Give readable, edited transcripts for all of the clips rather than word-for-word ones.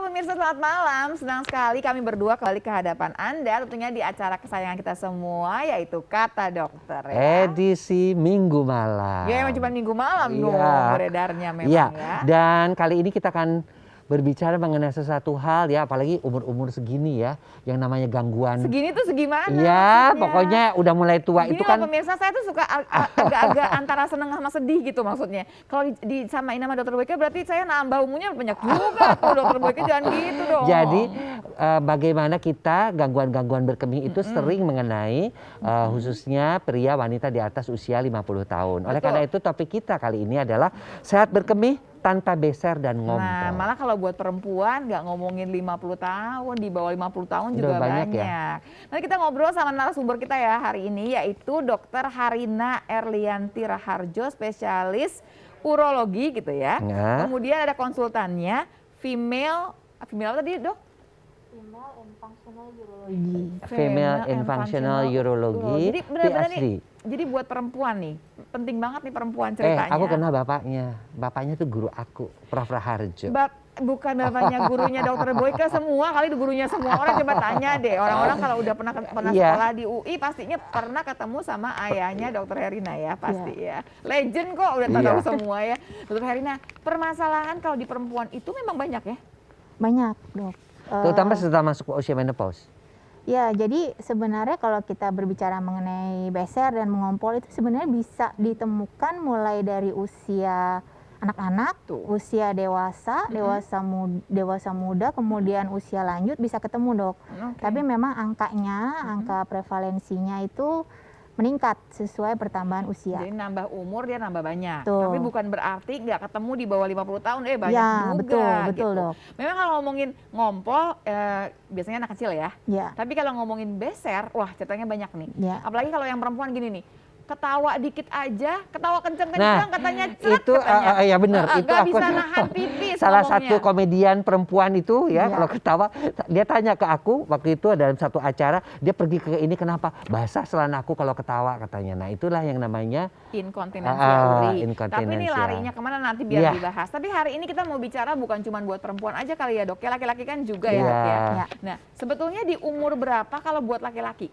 pemirsa, selamat malam. Senang sekali kami berdua kembali ke hadapan Anda, tentunya di acara kesayangan kita semua, yaitu Kata Dokter. Ya. Edisi Minggu malam. Ya, emang cuma Minggu malam dong beredarnya memang ya. Dan kali ini kita akan berbicara mengenai sesuatu hal ya, apalagi umur-umur segini ya, yang namanya gangguan. Segini tuh segimana? Iya, pokoknya udah mulai tua gini itu kan. Pemirsa, saya tuh suka agak-agak antara seneng sama sedih gitu maksudnya. Kalau disamain sama Dokter Boyke berarti saya nambah umurnya banyak juga tuh Dokter Boyke, jangan gitu dong. Jadi bagaimana kita gangguan-gangguan berkemih itu sering mengenai khususnya pria wanita di atas usia 50 tahun. Oleh karena itu topik kita kali ini adalah sehat berkemih tanpa beser dan ngompol. Nah, malah kalau buat perempuan nggak ngomongin 50 tahun, di bawah 50 tahun juga banyak. Ya? Nanti kita ngobrol sama narasumber kita ya hari ini, yaitu Dr. Harina Erlianti Raharjo, spesialis urologi gitu ya. Nah. Kemudian ada konsultannya, female apa tadi dok? Female and Functional Urology. Female and Functional Urology. Jadi benar-benar nih, jadi buat perempuan nih, penting banget nih perempuan ceritanya. Aku kenal bapaknya. Bapaknya tuh guru aku, Prof. Raharjo. Bukan bapaknya gurunya Dokter Boyke, semua kali itu gurunya semua orang. Coba tanya deh, orang-orang kalau udah pernah sekolah di UI pastinya pernah ketemu sama ayahnya Dokter Herina ya, pasti ya. Legend kok, udah tahu semua ya. Dokter Herina, permasalahan kalau di perempuan itu memang banyak ya? Banyak dok. Terutama setelah masuk usia menopause. Ya, jadi sebenarnya kalau kita berbicara mengenai beser dan mengompol itu sebenarnya bisa ditemukan mulai dari usia anak-anak, usia dewasa, dewasa muda, kemudian usia lanjut bisa ketemu dok. Tapi memang angka prevalensinya itu meningkat sesuai pertambahan usia. Jadi nambah umur dia nambah banyak. Tapi bukan berarti nggak ketemu di bawah 50 tahun banyak juga. Betul gitu. dok. Memang kalau ngomongin ngompol biasanya anak kecil ya. Tapi kalau ngomongin beser, wah ceritanya banyak nih. Apalagi kalau yang perempuan gini nih. Ketawa dikit aja, ketawa kenceng-kenceng katanya itu katanya. Ya benar, itu gak aku bisa nahan pipis salah ngomongnya. satu komedian perempuan itu ya, kalau ketawa dia tanya ke aku waktu itu dalam satu acara, dia pergi ke ini, kenapa basah selana aku kalau ketawa katanya. Nah itulah yang namanya inkontinensia uri. Tapi ini larinya kemana nanti biar dibahas. Tapi hari ini kita mau bicara bukan cuma buat perempuan aja kali ya dok, ya laki-laki kan juga ya. Nah sebetulnya di umur berapa kalau buat laki-laki?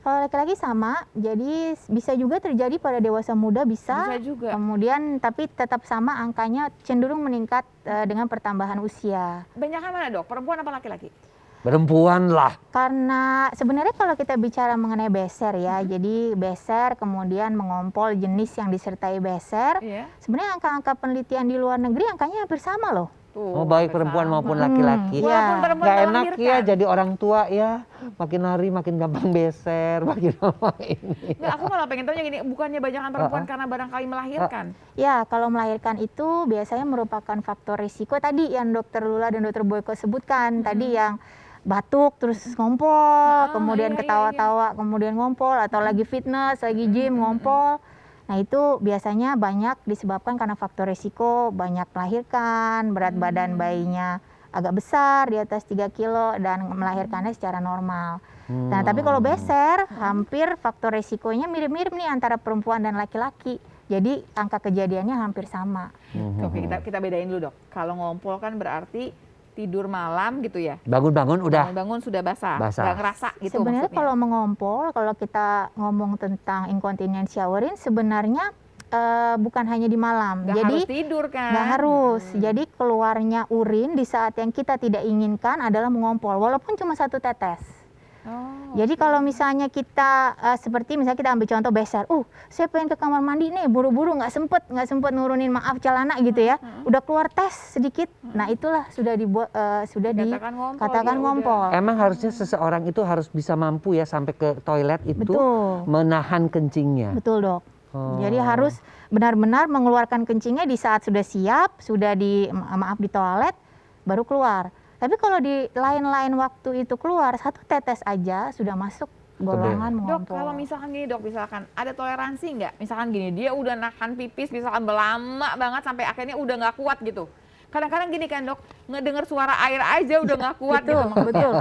Kalau laki-laki sama, jadi bisa juga terjadi pada dewasa muda bisa juga. Kemudian tapi tetap sama angkanya cenderung meningkat dengan pertambahan usia. Banyakan mana dok, perempuan apa laki-laki? Perempuan lah. Karena sebenarnya kalau kita bicara mengenai beser ya, jadi beser kemudian mengompol jenis yang disertai beser, sebenarnya angka-angka penelitian di luar negeri angkanya hampir sama loh. Baik perempuan maupun laki-laki. Walaupun perempuan gak enak ya jadi orang tua ya, makin hari makin gampang beser, makin lama ini. Nggak, aku malah pengen tanya gini, bukannya banyakan perempuan karena barangkali melahirkan? Ya, kalau melahirkan itu biasanya merupakan faktor risiko tadi yang Dokter Lula dan Dokter Boyke sebutkan tadi, yang batuk terus ngompol, kemudian ketawa-tawa, kemudian ngompol, atau lagi fitness, lagi gym, ngompol. Nah itu biasanya banyak disebabkan karena faktor risiko, banyak melahirkan, berat badan bayinya agak besar, di atas 3 kilo, dan melahirkannya secara normal. Nah tapi kalau beser, hampir faktor risikonya mirip-mirip nih antara perempuan dan laki-laki. Jadi angka kejadiannya hampir sama. Oke, kita bedain dulu dok. Kalau ngompol kan berarti tidur malam gitu ya? Bangun-bangun udah. Bangun sudah basah. Nggak ngerasa gitu. Sebenarnya kalau mengompol, kalau kita ngomong tentang inkontinensia urin, sebenarnya bukan hanya di malam. Nggak jadi harus tidur kan? Nggak harus. Jadi keluarnya urin di saat yang kita tidak inginkan adalah mengompol, walaupun cuma 1 tetes. Jadi kalau misalnya kita seperti misalnya kita ambil contoh beser, saya pengen ke kamar mandi nih, buru-buru nggak sempet nurunin celana gitu ya, udah keluar tes sedikit, nah itulah sudah dikatakan ngompol. Emang harusnya seseorang itu harus bisa mampu ya sampai ke toilet itu menahan kencingnya. Betul dok. Jadi harus benar-benar mengeluarkan kencingnya di saat sudah siap, sudah di toilet, baru keluar. Tapi kalau di lain-lain waktu itu keluar 1 tetes aja sudah masuk golongan mengompol. Dok, kalau misalkan gini dok, misalkan ada toleransi nggak? Misalkan gini, dia udah nahan pipis misalkan lama banget sampai akhirnya udah nggak kuat gitu. Kadang-kadang gini kan dok, ngedenger suara air aja udah nggak kuat Betul, gitu. betul.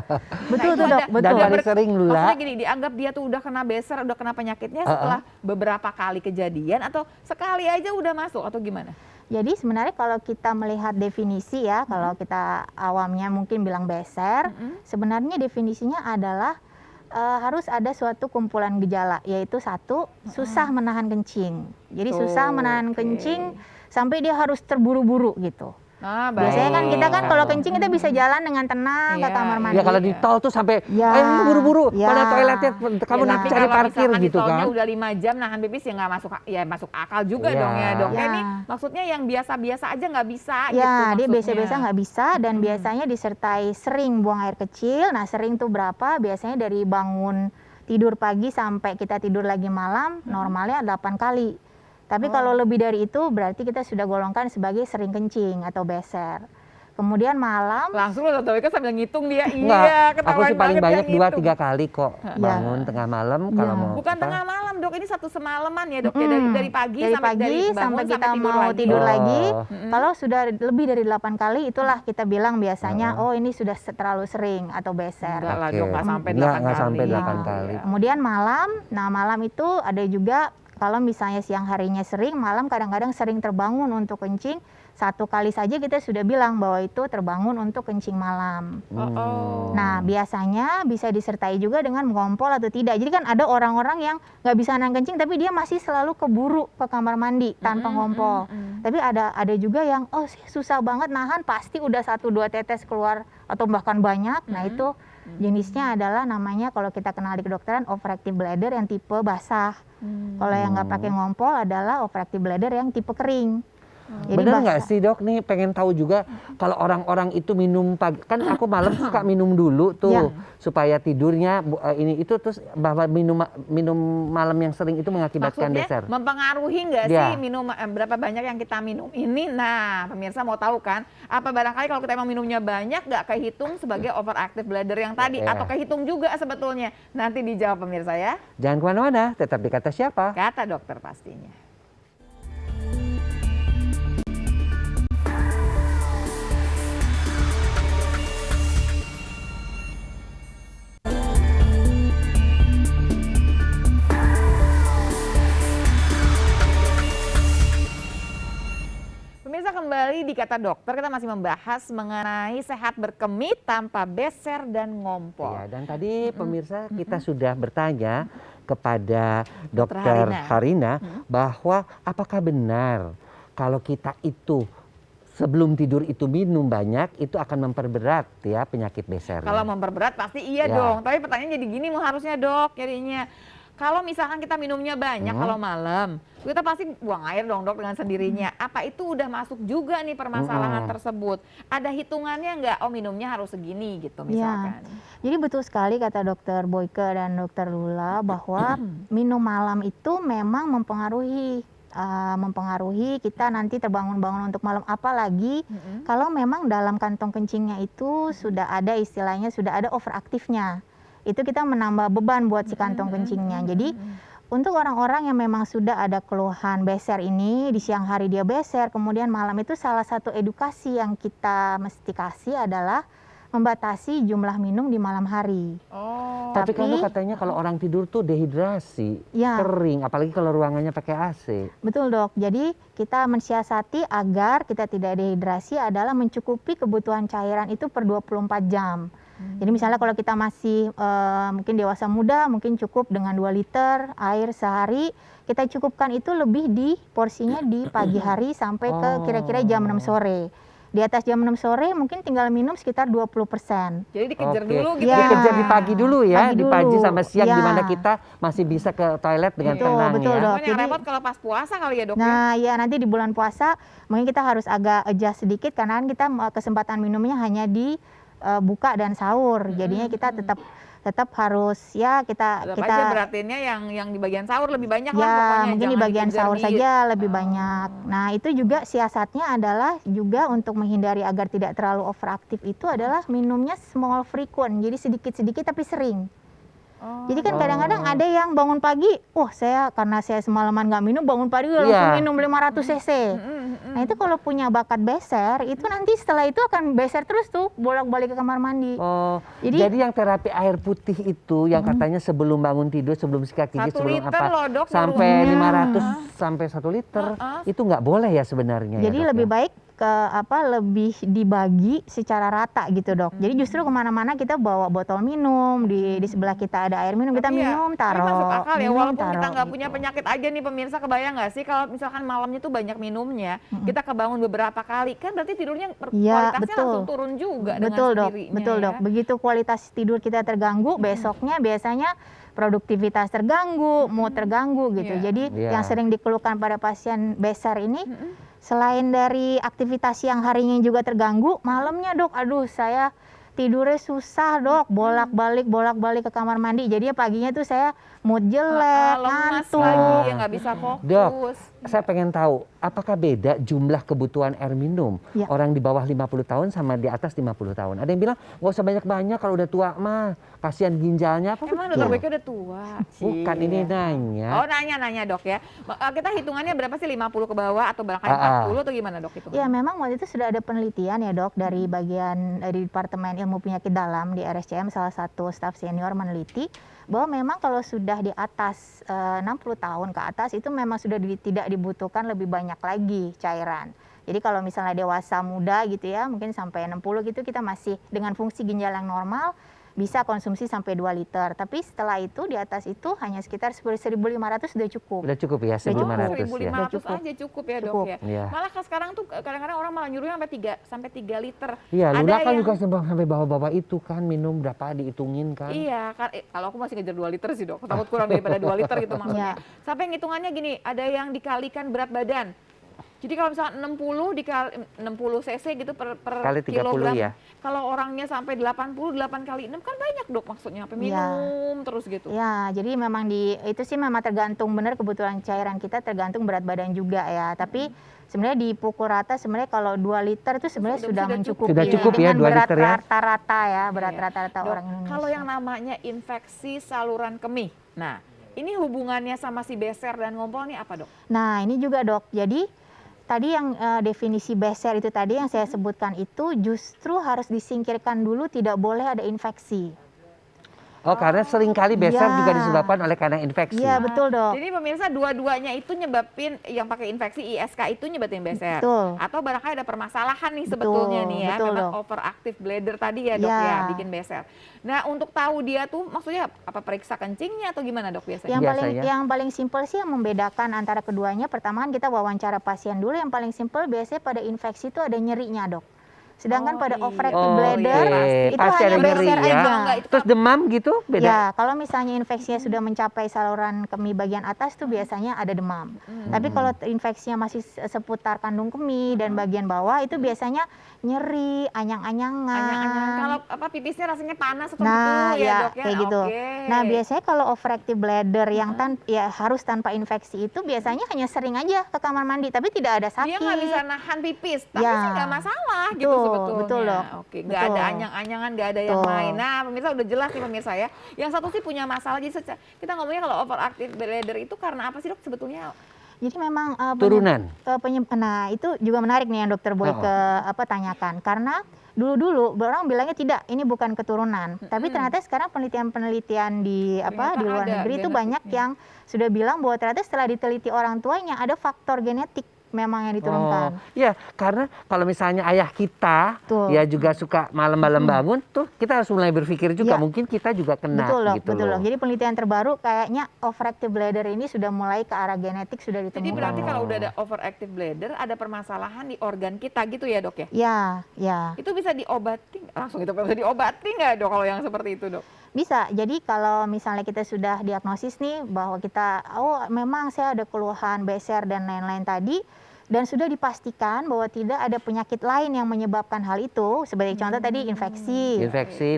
Betul itu tuh dok, ada- betul. Dan Udah paling sering Lula, Maksudnya gini, dianggap dia tuh udah kena beser, udah kena penyakitnya setelah beberapa kali kejadian atau sekali aja udah masuk atau gimana? Jadi sebenarnya kalau kita melihat definisi ya, kalau kita awamnya mungkin bilang beser, sebenarnya definisinya adalah harus ada suatu kumpulan gejala, yaitu satu, susah menahan kencing. Jadi susah menahan Oke. kencing sampai dia harus terburu-buru gitu. Nah, Biasanya kan kita kan kalau kencing kita bisa jalan dengan tenang ke Iya, kamar iya. mandi. ya kalau di tol tuh sampai, Ya, ayo buru-buru, ya. mana toiletnya, kamu Ya, nanti tapi cari kalau parkir misalkan di gitu tolnya kan. udah 5 jam nahan pipis ya nggak masuk, ya masuk akal juga Iya. dong ya dok. Ya. Ini maksudnya yang biasa-biasa aja nggak bisa gitu Ya, dia maksudnya. biasa-biasa nggak bisa dan biasanya disertai sering buang air kecil. Nah, sering tuh berapa? Biasanya dari bangun tidur pagi sampai kita tidur lagi malam, normalnya 8 kali. Tapi kalau lebih dari itu berarti kita sudah golongkan sebagai sering kencing atau beser. Kemudian malam, Langsung lo tahu kan sambil ngitung dia, Enggak, iya aku ketahuan sih paling banget banyak dia ngitung. 2-3 kali kok bangun tengah malam kalau Ya. mau. Bukan apa, tengah malam dok, ini satu semalaman ya dok ya dari pagi dari sampai pagi dari bangun sampai kita tidur mau lagi. tidur Oh. lagi. Kalau sudah lebih dari 8 kali, itulah kita bilang biasanya, oh ini sudah terlalu sering atau beser. Enggak lah Oke. dok, nggak sampai Nggak 8 kali. sampai 8 kali. Kemudian malam, nah malam itu ada juga kalau misalnya siang harinya sering, malam kadang-kadang sering terbangun untuk kencing. 1 kali saja kita sudah bilang bahwa itu terbangun untuk kencing malam. Oh. Nah biasanya bisa disertai juga dengan ngompol atau tidak. Jadi kan ada orang-orang yang nggak bisa nahan kencing tapi dia masih selalu keburu ke kamar mandi tanpa ngompol. Tapi ada juga yang susah banget nahan, pasti udah 1-2 tetes keluar atau bahkan banyak. Nah itu jenisnya adalah namanya kalau kita kenal di kedokteran overactive bladder yang tipe basah. Kalau yang nggak pakai ngompol adalah overactive bladder yang tipe kering. Jadi Bener nggak basah. sih dok nih, pengen tahu juga kalau orang-orang itu minum pagi, kan aku malam suka minum dulu tuh Ya. supaya tidurnya ini itu, terus bahwa minum malam yang sering itu mengakibatkan Maksudnya beser. mempengaruhi nggak Ya. sih minum berapa banyak yang kita minum ini? Nah, pemirsa mau tahu kan? Apa barangkali kalau kita emang minumnya banyak nggak kehitung sebagai overactive bladder yang tadi? Ya. Atau kehitung juga sebetulnya? Nanti dijawab pemirsa ya. Jangan kemana-mana, tetap di Kata Siapa. Kata dokter pastinya. Pemirsa, kembali di Kata Dokter, kita masih membahas mengenai sehat berkemih tanpa beser dan ngompol. Ya, dan tadi pemirsa kita sudah bertanya kepada Dokter Harina bahwa apakah benar kalau kita itu sebelum tidur itu minum banyak itu akan memperberat ya penyakit beser. Kalau memperberat pasti iya Ya. dong. Tapi pertanyaannya jadi gini harusnya dok, jadinya kalau misalkan kita minumnya banyak kalau malam, kita pasti buang air dong dok dengan sendirinya. Apa itu udah masuk juga nih permasalahan tersebut? Ada hitungannya nggak? Oh minumnya harus segini gitu misalkan. Jadi betul sekali kata dokter Boyke dan dokter Lula bahwa minum malam itu memang mempengaruhi kita nanti terbangun-bangun untuk malam, apalagi kalau memang dalam kantong kencingnya itu sudah ada istilahnya sudah ada overaktifnya. Itu kita menambah beban buat si kantong kencingnya. Jadi untuk orang-orang yang memang sudah ada keluhan beser ini, di siang hari dia beser, kemudian malam itu salah satu edukasi yang kita mesti kasih adalah membatasi jumlah minum di malam hari. Oh. Tapi kan katanya kalau orang tidur tuh dehidrasi, Ya. kering, apalagi kalau ruangannya pakai AC. Betul dok, jadi kita mensiasati agar kita tidak dehidrasi adalah mencukupi kebutuhan cairan itu per 24 jam. Jadi misalnya kalau kita masih mungkin dewasa muda, mungkin cukup dengan 2 liter air sehari, kita cukupkan itu lebih di porsinya di pagi hari sampai ke kira-kira jam 6 sore. Di atas jam 6 sore mungkin tinggal minum sekitar 20%. Jadi dikejar Oke. dulu gitu Ya. ya. Dikejar di pagi dulu ya, Pagi di pagi dulu. sama siang Ya. di mana kita masih bisa ke toilet dengan Betul, tenang betul, ya. dok. Cuman yang Jadi- repot kalau pas puasa kali ya dok ya. Nah ya nanti di bulan puasa mungkin kita harus agak adjust sedikit karena kan kita kesempatan minumnya hanya di buka dan sahur. Jadinya kita tetap harus ya Tetap aja beratinnya yang di bagian sahur lebih banyak lah ya pokoknya. mungkin di Jangan bagian dikejar sahur di- saja lebih banyak. Nah itu juga siasatnya adalah juga untuk menghindari agar tidak terlalu overaktif itu adalah minumnya small frequent, jadi sedikit-sedikit tapi sering. Jadi kan kadang-kadang ada yang bangun pagi, karena saya semalaman nggak minum, bangun pagi langsung minum 500 cc. Nah itu kalau punya bakat beser, itu nanti setelah itu akan beser terus tuh, bolak-balik ke kamar mandi. Jadi yang terapi air putih itu yang katanya sebelum bangun tidur, sebelum sikat gigi, 1 sebelum liter apa, loh, Dok, sampai nurunnya. 500 sampai 1 liter, itu nggak boleh ya sebenarnya. Jadi ya, Dok, lebih ya? baik lebih dibagi secara rata gitu, Dok. Jadi justru kemana-mana kita bawa botol minum, di sebelah kita ada air minum, kita Tapi minum, tapi taruh. masuk akal ya, minum, walaupun kita taruh, nggak punya gitu. penyakit aja nih pemirsa, kebayang nggak sih kalau misalkan malamnya tuh banyak minumnya, kita kebangun beberapa kali, kan berarti tidurnya Iya, kualitasnya betul. langsung turun juga Betul, dengan Dok. sendirinya Betul, ya. Dok. Begitu kualitas tidur kita terganggu, besoknya biasanya produktivitas terganggu, mood terganggu gitu. Iya. Jadi yang sering dikeluhkan pada pasien beser ini, selain dari aktivitas yang harinya juga terganggu, malamnya, Dok, aduh saya tidurnya susah, Dok, bolak-balik ke kamar mandi. Jadi paginya tuh saya mood jelek, Lemas ngantuk. lagi, ya nggak bisa fokus. Dok, saya pengen tahu, apakah beda jumlah kebutuhan air minum Ya. orang di bawah 50 tahun sama di atas 50 tahun? Ada yang bilang, nggak usah banyak-banyak kalau udah tua mah, kasihan ginjalnya. Apa Emang betul? Dokter Boyke udah tua? Bukan, ini nanya. Oh, nanya Dok ya. Kita hitungannya berapa sih, 50 ke bawah atau barangkali 40 atau gimana, Dok, hitungannya? Ya memang waktu itu sudah ada penelitian ya, Dok, dari bagian dari Departemen Ilmu Penyakit Dalam di RSCM, salah satu staf senior meneliti bahwa memang kalau sudah di atas 60 tahun ke atas itu memang sudah tidak dibutuhkan lebih banyak lagi cairan. Jadi kalau misalnya dewasa muda gitu ya, mungkin sampai 60 gitu kita masih dengan fungsi ginjal yang normal, bisa konsumsi sampai 2 liter. Tapi setelah itu di atas itu hanya sekitar 1.500 sudah cukup. Udah cukup ya, Udah cukup. 1.500 ya. 1.500 Cukup. aja cukup ya, Dok, Cukup. ya. Iya. Malah sekarang tuh kadang-kadang orang malah nyuruhnya sampai 3 liter. Iya, Ada Luna kan yang- juga sampai bawa-bawa itu kan, minum berapa dihitungin kan. Iya, kalau aku masih ngejar 2 liter sih, Dok. Takut kurang daripada 2 liter gitu maksudnya. Sampai ngitungannya gini, ada yang dikalikan berat badan. Jadi kalau misalnya 60 dikali 60 cc gitu per Kali 30 kilogram. ya. Kalau orangnya sampai 80, 8 kali 6 kan banyak, Dok, maksudnya. Sampai minum terus gitu. Ya, jadi memang itu sih memang tergantung benar kebutuhan cairan kita, tergantung berat badan juga ya. Tapi sebenarnya dipukul rata sebenarnya kalau 2 liter itu sebenarnya sudah mencukupi. Sudah cukup ya, dengan 2 berat liter ya. rata-rata ya, berat Iya. rata-rata Dok, orang Indonesia. kalau yang namanya infeksi saluran kemih. Nah, ini hubungannya sama si beser dan ngompol nih apa, Dok? Nah, ini juga, Dok. Jadi tadi yang definisi beser itu tadi yang saya sebutkan itu justru harus disingkirkan dulu, tidak boleh ada infeksi. Oh, karena seringkali beser Iya. juga disebabkan oleh karena infeksi. Iya, betul, Dok. Jadi pemirsa dua-duanya itu nyebabin, yang pakai infeksi ISK itu nyebabin beser. Betul. Atau barangkali ada permasalahan nih sebetulnya nih ya, betul, memang Dok. overactive bladder tadi ya, Dok, Iya. ya, bikin beser. Nah, untuk tahu dia tuh maksudnya apa, periksa kencingnya atau gimana, Dok, biasanya? Biasanya. Yang paling simpel sih yang membedakan antara keduanya, pertama kan kita wawancara pasien dulu, yang paling simpel biasanya pada infeksi itu ada nyerinya, Dok. Sedangkan pada iya. overactive Oh, bladder iya. itu Pasti hanya ada nyeri beser ya. aja. Enggak, itu Terus demam gitu beda? Ya, kalau misalnya infeksinya sudah mencapai saluran kemih bagian atas tuh biasanya ada demam. Tapi kalau infeksinya masih seputar kandung kemih dan bagian bawah itu biasanya nyeri, anyang-anyangan. Anyang-anyang. Kalau apa pipisnya rasanya panas atau Nah, betul ya, ya Dok ya? kayak gitu. Oke. Nah, biasanya kalau overactive bladder yang ya harus tanpa infeksi itu biasanya hanya sering aja ke kamar mandi, tapi tidak ada sakit. Dia nggak bisa nahan pipis, tapi Ya. sih nggak masalah gitu Betul, sebetulnya. betul, Dok. Oke, nggak ada Betul. anyang-anyangan, nggak ada yang Betul. lain. Nah, pemirsa udah jelas nih pemirsa ya. Yang satu sih punya masalah, jadi kita ngomongnya kalau overactive bladder itu karena apa sih, Dok, sebetulnya? Jadi memang Turunan. nah itu juga menarik nih yang Dokter Boyke tanyakan, karena dulu orang bilangnya tidak, ini bukan keturunan. Tapi ternyata sekarang penelitian-penelitian di Ternyata luar ada negeri itu banyak genetiknya. yang sudah bilang bahwa ternyata setelah diteliti orang tuanya ada faktor genetik memang yang diturunkan. Ya, karena kalau misalnya ayah kita Betul. ya juga suka malam-malam bangun tuh, kita harus mulai berpikir juga Ya. mungkin kita juga kena Betul, Dok, gitu betul, loh. Dok. Jadi penelitian terbaru kayaknya overactive bladder ini sudah mulai ke arah genetik, sudah ditemukan. Jadi berarti kalau udah ada overactive bladder, ada permasalahan di organ kita gitu ya, Dok ya? Ya. Itu bisa diobati, langsung itu bisa diobati nggak, Dok, kalau yang seperti itu, Dok? Bisa. Jadi kalau misalnya kita sudah diagnosis nih bahwa kita, memang saya ada keluhan beser dan lain-lain tadi, dan sudah dipastikan bahwa tidak ada penyakit lain yang menyebabkan hal itu, sebagai contoh tadi infeksi,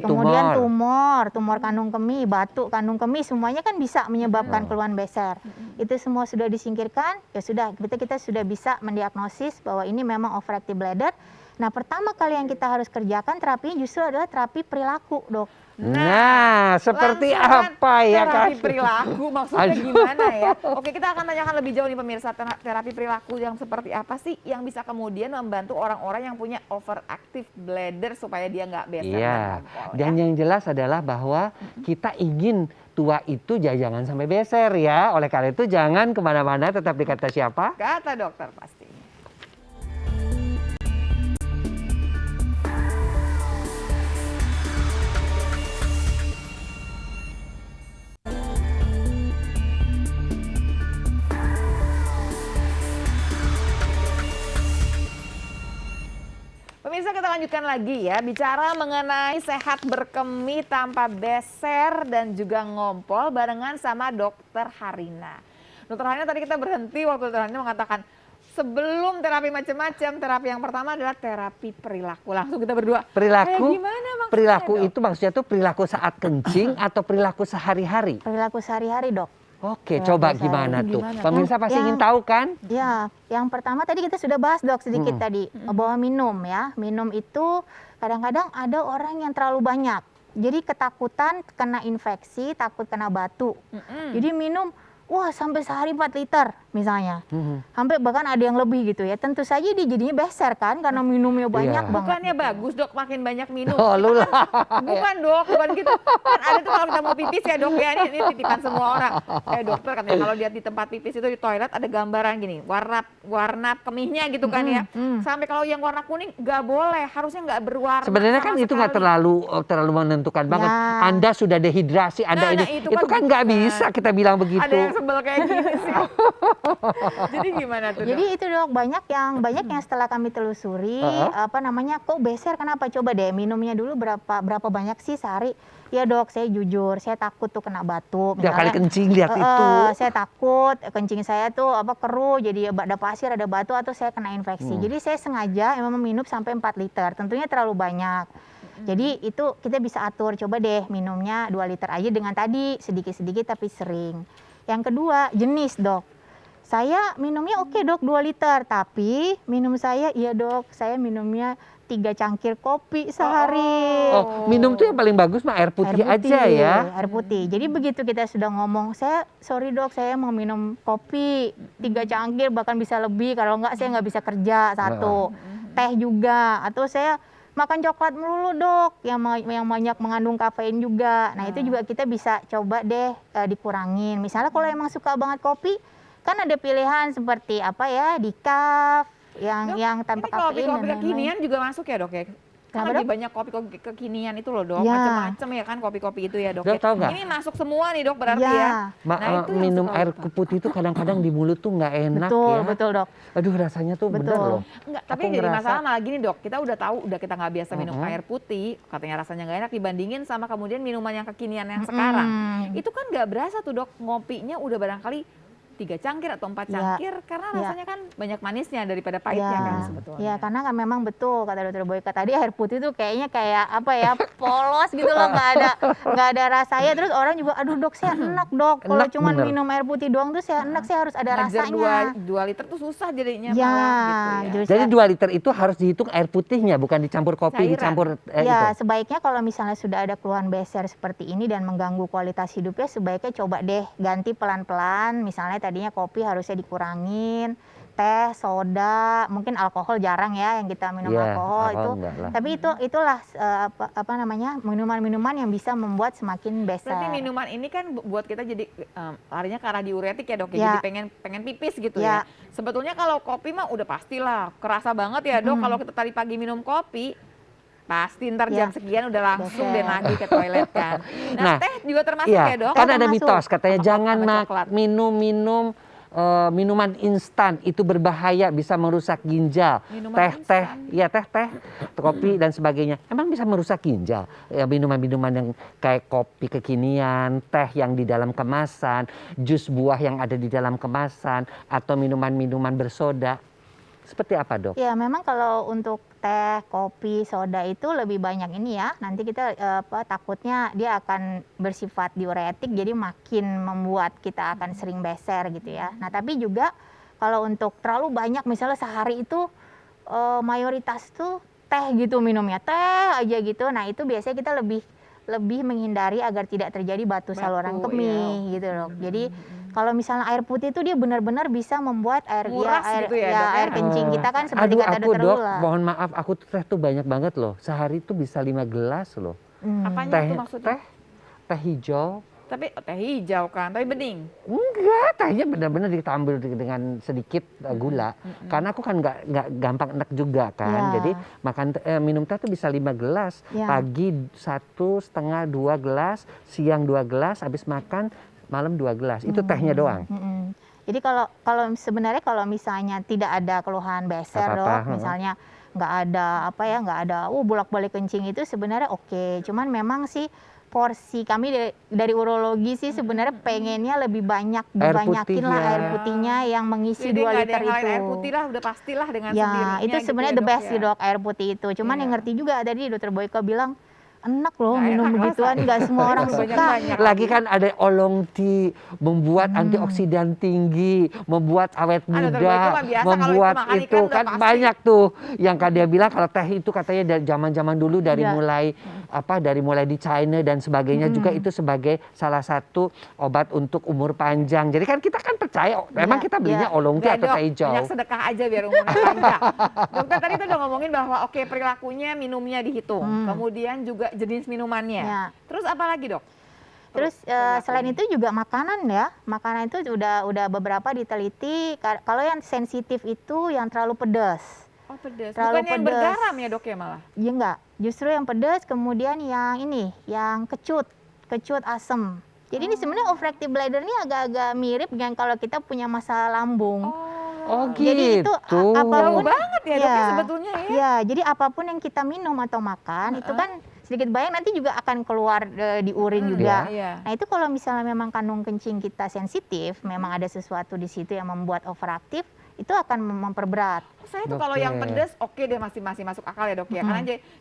kemudian tumor kandung kemih, batuk kandung kemih, semuanya kan bisa menyebabkan keluhan beser. Itu semua sudah disingkirkan, ya sudah, kita sudah bisa mendiagnosis bahwa ini memang overactive bladder. Nah, pertama kali yang kita harus kerjakan terapinya justru adalah terapi perilaku, Dok. Nah, seperti langsung apa ya kan? terapi perilaku maksudnya gimana ya? Oke, kita akan tanyakan lebih jauh nih pemirsa, terapi perilaku yang seperti apa sih yang bisa kemudian membantu orang-orang yang punya overactive bladder supaya dia nggak beser dan Iya. ngompol, Dan ya? yang jelas adalah bahwa kita ingin tua itu jangan sampai beser ya. Oleh karena itu jangan kemana-mana, tetap di Kata Siapa. Kata dokter pastinya. Pemirsa, kita lanjutkan lagi ya, bicara mengenai sehat berkemih tanpa beser dan juga ngompol barengan sama Dokter Harina. Dokter Harina tadi kita berhenti waktu Dokter Harina mengatakan sebelum terapi macam-macam, terapi yang pertama adalah terapi perilaku. Langsung kita berdua, Perilaku, kayak gimana maksudnya, perilaku Dok? itu maksudnya tuh perilaku saat kencing atau perilaku sehari-hari? Perilaku sehari-hari, Dok. Oke, Perilaku coba sehari-hari. gimana tuh? Gimana? Pemirsa pasti ingin tahu kan? Ya, yang pertama tadi kita sudah bahas, Dok, sedikit tadi bahwa minum ya. Minum itu kadang-kadang ada orang yang terlalu banyak. Jadi ketakutan kena infeksi, takut kena batu. Jadi minum, wah sampai sehari 4 liter misalnya. Sampai bahkan ada yang lebih gitu ya. Tentu saja dia jadinya beser kan karena minumnya banyak banget. Bukannya bagus Dok makin banyak minum. Oh, lu lah. Bukan Dok, bukan gitu. Kan ada tuh kalau kita mau pipis ya Dok ya, ini titipan semua orang. Dokter katanya kalau lihat di tempat pipis itu di toilet ada gambaran gini, warna kemihnya gitu kan ya. Sampai kalau yang warna kuning nggak boleh, harusnya nggak berwarna. Sebenarnya kan sama itu nggak sekali. terlalu menentukan banget. Ya. Anda sudah dehidrasi, Anda Nah, ini. itu Itu kan kan nggak bukan. bisa kita bilang begitu. Ada yang sebel kayak gini sih. Jadi gimana tuh Dok? Jadi itu, Dok, banyak yang setelah kami telusuri apa namanya kok beser, kenapa, coba deh minumnya dulu berapa banyak sih sehari. Ya Dok, saya jujur saya takut tuh kena batu Tiap kali kencing lihat itu. saya takut kencing saya tuh keruh, jadi ada pasir, ada batu, atau saya kena infeksi. Jadi saya sengaja emang minum sampai 4 liter, tentunya terlalu banyak. Jadi itu kita bisa atur, coba deh minumnya 2 liter aja dengan tadi sedikit-sedikit tapi sering. Yang kedua, jenis, Dok. Saya minumnya oke, Dok, 2 liter, tapi minum saya, iya Dok, saya minumnya 3 cangkir kopi sehari. Oh, minum tuh yang paling bagus mah air putih aja ya. Air putih. Jadi begitu kita sudah ngomong, sorry Dok, saya mau minum kopi 3 cangkir bahkan bisa lebih, kalau enggak saya nggak bisa kerja, satu. Teh juga, atau saya makan coklat melulu Dok, yang banyak mengandung kafein juga. Nah itu juga kita bisa coba deh dikurangin. Misalnya kalau emang suka banget kopi, kan ada pilihan seperti apa ya, decaf, yang tanpa Ini kopi-kopi kafein dan lain-lain. kekinian juga masuk ya Dok ya? Kan Kenapa, lebih Dok? banyak kopi-kopi kekinian itu loh Dok, Ya. macam-macam ya kan kopi-kopi itu ya Dok. Dok, ya. tahu nggak? Ini masuk semua nih Dok berarti Ya. ya. Nah, itu yang Minum suka air lupa. putih itu kadang-kadang di mulut tuh nggak enak Betul, ya. betul Dok. Aduh, rasanya tuh bener Betul. loh. Enggak, tapi Aku yang jadi ngerasa- masalah malah gini Dok, kita udah tahu, udah kita nggak biasa minum air putih, katanya rasanya nggak enak dibandingin sama kemudian minuman yang kekinian yang sekarang. Itu kan nggak berasa tuh Dok, ngopinya udah barangkali 3 cangkir atau 4 Ya. cangkir, karena Ya. rasanya kan banyak manisnya daripada pahitnya kan sebetulnya. Ya, karena kan memang betul kata Dokter Boyka tadi, air putih tuh kayaknya kayak apa ya, polos gitu loh, nggak ada rasanya. Terus orang juga, aduh Dok, saya enak Dok, kalau Enak, cuma bener. minum air putih doang tuh saya enak, saya harus ada Ngejar rasanya. 2 liter tuh susah jadinya Ya, malah gitu ya. jadi Jadi 2 liter itu harus dihitung air putihnya, bukan dicampur kopi, Cairan. dicampur Ya, itu. sebaiknya kalau misalnya sudah ada keluhan beser seperti ini dan mengganggu kualitas hidupnya, sebaiknya coba deh ganti pelan-pelan. Misalnya tadinya kopi harusnya dikurangin, teh, soda, mungkin alkohol jarang ya yang kita minum Iya, alkohol itu. enggak lah. Tapi itulah apa namanya, minuman-minuman yang bisa membuat semakin beser. Berarti minuman ini kan buat kita jadi larinya ke arah diuretik ya Dok, ya. Ya. Jadi pengen pipis gitu Ya. ya. Sebetulnya kalau kopi mah udah pastilah, kerasa banget ya Dok, kalau kita tadi pagi minum kopi, pasti ntar Ya. jam sekian udah langsung Beser. deh nagih ke toilet kan. Nah, Nah, teh juga termasuk Iya, ya Dok? kan Teh ada termasuk. mitos katanya Sama jangan coklat. minum minuman instan, itu berbahaya, bisa merusak ginjal. Minuman Teh, ya teh, kopi dan sebagainya. Emang bisa merusak ginjal? Ya, minuman-minuman yang kayak kopi kekinian, teh yang di dalam kemasan, jus buah yang ada di dalam kemasan, atau minuman-minuman bersoda. Seperti apa Dok? Ya, memang kalau untuk teh, kopi, soda itu lebih banyak ini ya. Nanti kita takutnya dia akan bersifat diuretik, jadi makin membuat kita akan sering beser gitu ya. Nah, tapi juga kalau untuk terlalu banyak, misalnya sehari itu mayoritas tuh teh gitu minumnya, teh aja gitu. Nah itu biasanya kita lebih menghindari agar tidak terjadi batu saluran kemih gitu loh. Jadi kalau misalnya air putih itu dia benar-benar bisa membuat air Nguras gitu ya, Dok, ya? air kencing kita kan seperti Aduh, kata aku dokter Dok, Lula. mohon maaf, aku tuh teh tuh banyak banget loh. Sehari tuh bisa 5 gelas loh. Apanya Teh, tuh maksudnya? teh hijau. Tapi teh hijau kan, tapi bening. Enggak, tehnya benar-benar ditambah dengan sedikit gula. Karena aku kan nggak gampang enak juga kan. Ya. Jadi minum teh tuh bisa 5 gelas. Ya. Pagi 1,5 2 gelas, siang 2 gelas, habis makan malam 2 gelas. Itu tehnya doang. Jadi kalau sebenarnya kalau misalnya tidak ada keluhan beser Apa-apa, Dok, misalnya nggak ada bolak-balik kencing itu sebenarnya oke. Cuman memang sih porsi kami dari urologi sih sebenarnya pengennya lebih banyak dibanyakin lah air putihnya yang mengisi 2 liter itu. Air putih lah, udah pastilah dengan Ya, sendirinya. itu gitu sebenarnya ya, the best ya. sih Dok, air putih itu. Cuman yang ngerti juga tadi Dokter Boyko bilang enak loh Nggak minum enak, begituan, nggak semua orang suka. Banyak-banyak. Lagi kan ada oolong tea, membuat antioksidan tinggi, membuat awet Dokter Boyko muda, mah biasa kalau membuat itu makan itu ikan udah kan pasti. banyak tuh yang kan dia bilang kalau teh itu katanya dari zaman-zaman dulu dari Iya. mulai di China dan sebagainya juga itu sebagai salah satu obat untuk umur panjang. Jadi kan kita kan percaya, memang kita belinya oolong tea Nggak, atau Dok, teh hijau. banyak sedekah aja biar umurnya panjang. Dokter tadi tuh udah ngomongin bahwa oke perilakunya minumnya dihitung, kemudian juga jenis minumannya. Ya. Terus apa lagi Dok? Terus selain itu juga makanan ya, makanan itu udah beberapa diteliti. Kalau yang sensitif itu yang terlalu pedas. Oh pedas. Terlalu Bukan yang pedas. bergaram ya Dok ya malah? Ya enggak, justru yang pedas, kemudian yang kecut asem. Jadi ini sebenarnya overactive bladder ini agak-agak mirip dengan kalau kita punya masalah lambung. Oh Jadi itu gitu. Jauh apapun banget ya Dok ya sebetulnya ya. Ya, jadi apapun yang kita minum atau makan itu kan sedikit banyak nanti juga akan keluar di urin juga. Iya. Nah itu kalau misalnya memang kandung kencing kita sensitif, memang ada sesuatu di situ yang membuat overaktif, itu akan memperberat. Saya tuh kalau yang pedas oke deh masih masuk akal ya Dok ya.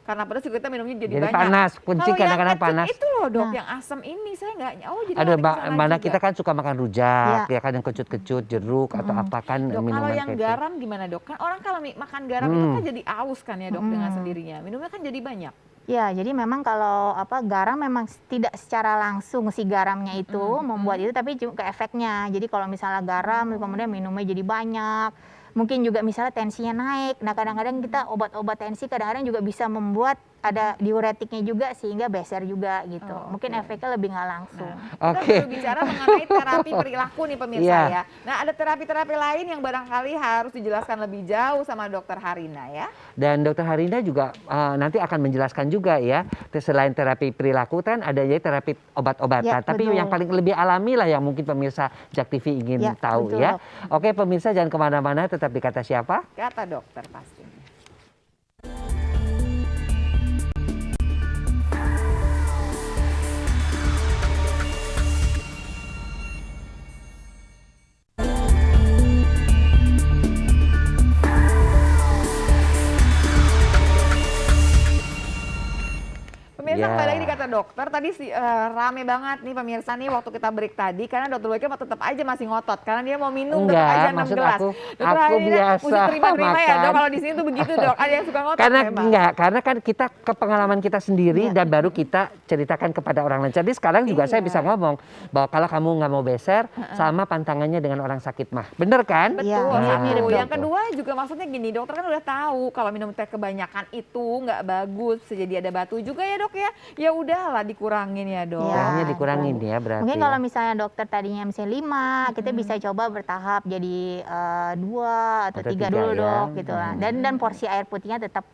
Karena pedas juga kita minumnya jadi Jadi banyak. panas, kencing Kalau yang kadang-kadang kecut panas. itu loh Dok, yang asam ini saya nggak. Oh jadi Ada nanti kesana mana juga. kita kan suka makan rujak, ya kan yang kecut-kecut, jeruk atau apa kan Dok, kalau minuman yang kayak gitu. garam gimana Dok? Kan orang kalau makan garam itu kan jadi aus kan ya Dok dengan sendirinya. Minumnya kan jadi banyak. Ya, jadi memang kalau garam memang tidak secara langsung si garamnya itu membuat itu, tapi juga efeknya. Jadi kalau misalnya garam, kemudian minumnya jadi banyak, mungkin juga misalnya tensinya naik. Nah kadang-kadang kita obat-obat tensi kadang-kadang juga bisa membuat ada diuretiknya juga sehingga beser juga gitu. Mungkin efeknya lebih nggak langsung. Kita baru bicara mengenai terapi perilaku nih pemirsa Iya. ya. Nah ada terapi-terapi lain yang barangkali harus dijelaskan lebih jauh sama Dokter Harina ya. Dan Dokter Harina juga nanti akan menjelaskan juga ya, selain terapi perilaku kan ada ya terapi obat-obatan. Ya, Tapi betul. yang paling lebih alami lah yang mungkin pemirsa Jak TV ingin Ya, tahu betul. ya. Oke pemirsa jangan kemana-mana, tetap di Kata Siapa. Kata dokter pastinya. Pemirsa Ya. kembali lagi di Kata Dokter. Tadi rame banget nih pemirsa nih waktu kita break tadi karena Dokter Boyke tetap aja masih ngotot karena dia mau minum tetap Enggak, aja 6 maksud gelas. aku Harina biasa mesti terima-terima ya makan. Dok, kalau di sini tuh begitu Dok. Ada yang suka ngotot Karena kan kita ke pengalaman kita sendiri dan baru kita ceritakan kepada orang lain. Jadi sekarang juga saya bisa ngomong bahwa kalau kamu nggak mau beser, sama pantangannya dengan orang sakit mah. Bener kan? Betul, Iya, satu. mirip-mirip, Yang Dok. kedua juga maksudnya gini, dokter kan udah tahu kalau minum teh kebanyakan itu nggak bagus, bisa jadi ada batu juga ya Dok ya. Ya udahlah dikurangin ya Dok. Iya. Tehnya dikurangin ya berarti. Mungkin ya. kalau misalnya dokter tadinya misalnya 5, kita bisa coba bertahap jadi 2 atau 3 3 dulu ya. Dok gitu lah. Dan porsi air putihnya tetap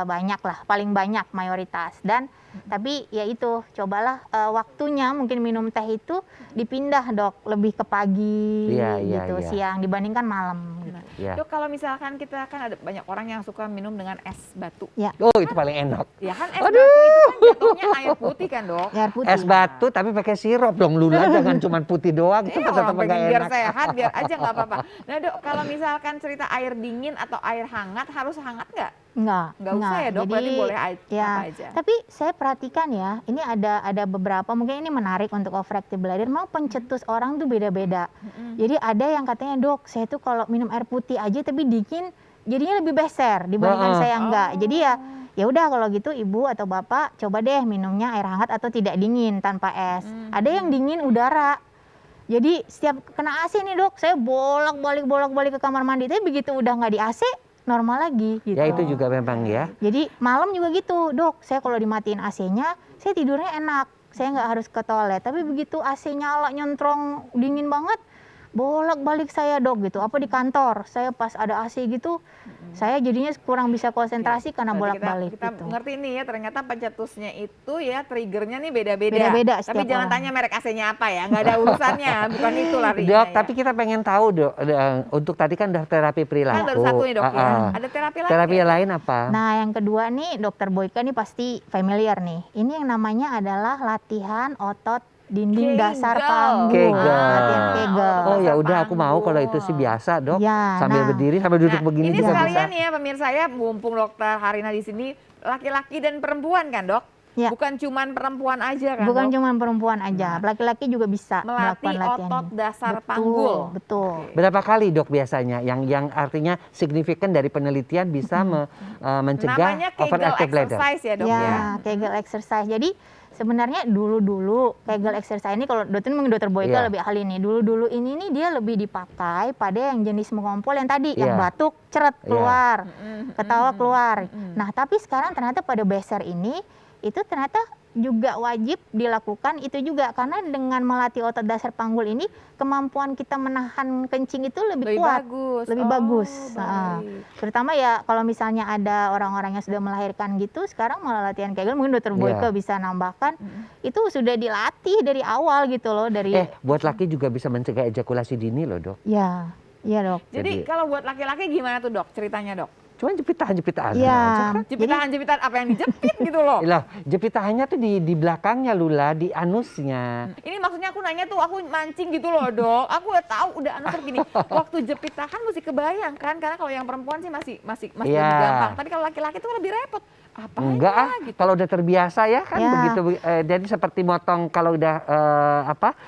banyak lah, paling banyak mayoritas. Dan tapi ya itu cobalah waktunya mungkin minum teh itu dipindah Dok, lebih ke pagi Iya, gitu, iya. siang dibandingkan malam gitu. Ya. Dok kalau misalkan kita kan ada banyak orang yang suka minum dengan es batu. Oh itu paling enak. Ya kan es batu itu kan jatuhnya air putih kan Dok. Air putih. Es batu tapi pakai sirup dong Lula, jangan cuma putih doang itu Iya, tetap orang nggak pengen biar enak. sehat, biar aja nggak apa-apa. Nah Dok, kalau misalkan cerita air dingin atau air hangat, harus hangat nggak? Nggak Nggak usah ya Dok, berarti boleh ya, apa aja. Tapi saya perhatikan ya, ini ada beberapa, mungkin ini menarik untuk overactive bladder, mau pencetus orang tuh beda-beda. Jadi ada yang katanya, Dok, saya tuh kalau minum air putih aja tapi dingin jadinya lebih beser dibandingkan Heeh. saya enggak. Jadi ya udah kalau gitu ibu atau bapak coba deh minumnya air hangat atau tidak dingin tanpa es. Ada yang dingin udara. Jadi setiap kena AC nih dok, saya bolak-balik ke kamar mandi. Tapi begitu udah nggak di AC, normal lagi gitu. Ya itu juga memang ya. Jadi malam juga gitu dok, saya kalau dimatiin AC-nya, saya tidurnya enak. Saya nggak harus ke toilet. Tapi begitu AC nyala nyentrong dingin banget, bolak-balik saya dok gitu. Apa di kantor, saya pas ada AC gitu, saya jadinya kurang bisa konsentrasi karena Berarti bolak-balik kita gitu. ngerti nih ya, ternyata pencetusnya itu ya triggernya nih beda-beda. Beda-beda Tapi setiap jangan orang. tanya merek AC-nya apa ya, nggak ada urusannya, bukan itu larinya. Dok, ya. tapi kita pengen tahu dok, untuk tadi kan udah terapi perilaku. Kan baru satu nih dok ya. Ah. Ada terapi lain. Terapi nggak? lain apa? Nah, yang kedua nih, Dokter Boyka nih pasti familiar nih. Ini yang namanya adalah latihan otot dinding Kegel. dasar panggung. Kegel. Latihan kegel. Oh ya Dasar udah aku mau kalau itu sih panggung. biasa dok. Ya, Sambil nah. berdiri sambil duduk Nah, begini ini juga sekalian bisa. nih ya pemirsa ya, mumpung dokter Harina di sini, laki-laki dan perempuan kan dok? Ya. Bukan cuman perempuan aja kan Bukan dok? cuma perempuan aja, laki-laki juga bisa Melatih melakukan latihan otot ini. dasar Betul, panggul. betul. Berapa kali dok biasanya yang artinya signifikan dari penelitian bisa mencegah Namanya Kegel overactive bladder? exercise ya dok ya? Ya, Kegel exercise. Jadi sebenarnya dulu-dulu Kegel exercise ini kalau dokter Boyka Iya. lebih ahli nih. Dulu-dulu ini nih dia lebih dipakai pada yang jenis mengompol yang tadi, yang Iya. batuk, ceret Iya. keluar, Mm-mm, ketawa mm-mm, keluar. mm-mm. Nah, tapi sekarang ternyata pada beser ini itu ternyata juga wajib dilakukan itu juga karena dengan melatih otot dasar panggul ini kemampuan kita menahan kencing itu lebih kuat. bagus. lebih Oh, bagus. baik. Terutama ya kalau misalnya ada orang-orang yang sudah melahirkan gitu, sekarang malah latihan Kegel mungkin dokter Boyka bisa nambahkan itu sudah dilatih dari awal gitu loh dari Buat laki juga bisa mencegah ejakulasi dini loh dok. ya, iya dok. Jadi kalau buat laki-laki gimana tuh dok ceritanya dok? Cuma jepit tahan Iya. aja kan. Jepitahan-jepitahan apa yang dijepit gitu loh? Lah, jepit tahannya tuh di belakangnya Lula, di anusnya. Ini maksudnya aku nanya tuh, aku mancing gitu loh dok. Aku udah tahu, udah anus gini. Waktu jepit tahan mesti kebayang kan, karena kalau yang perempuan sih masih Iya. lebih gampang. Tapi kalau laki-laki tuh lebih repot. Apa Enggak gitu. kalau udah terbiasa ya kan Ya. begitu. Jadi seperti motong kalau udah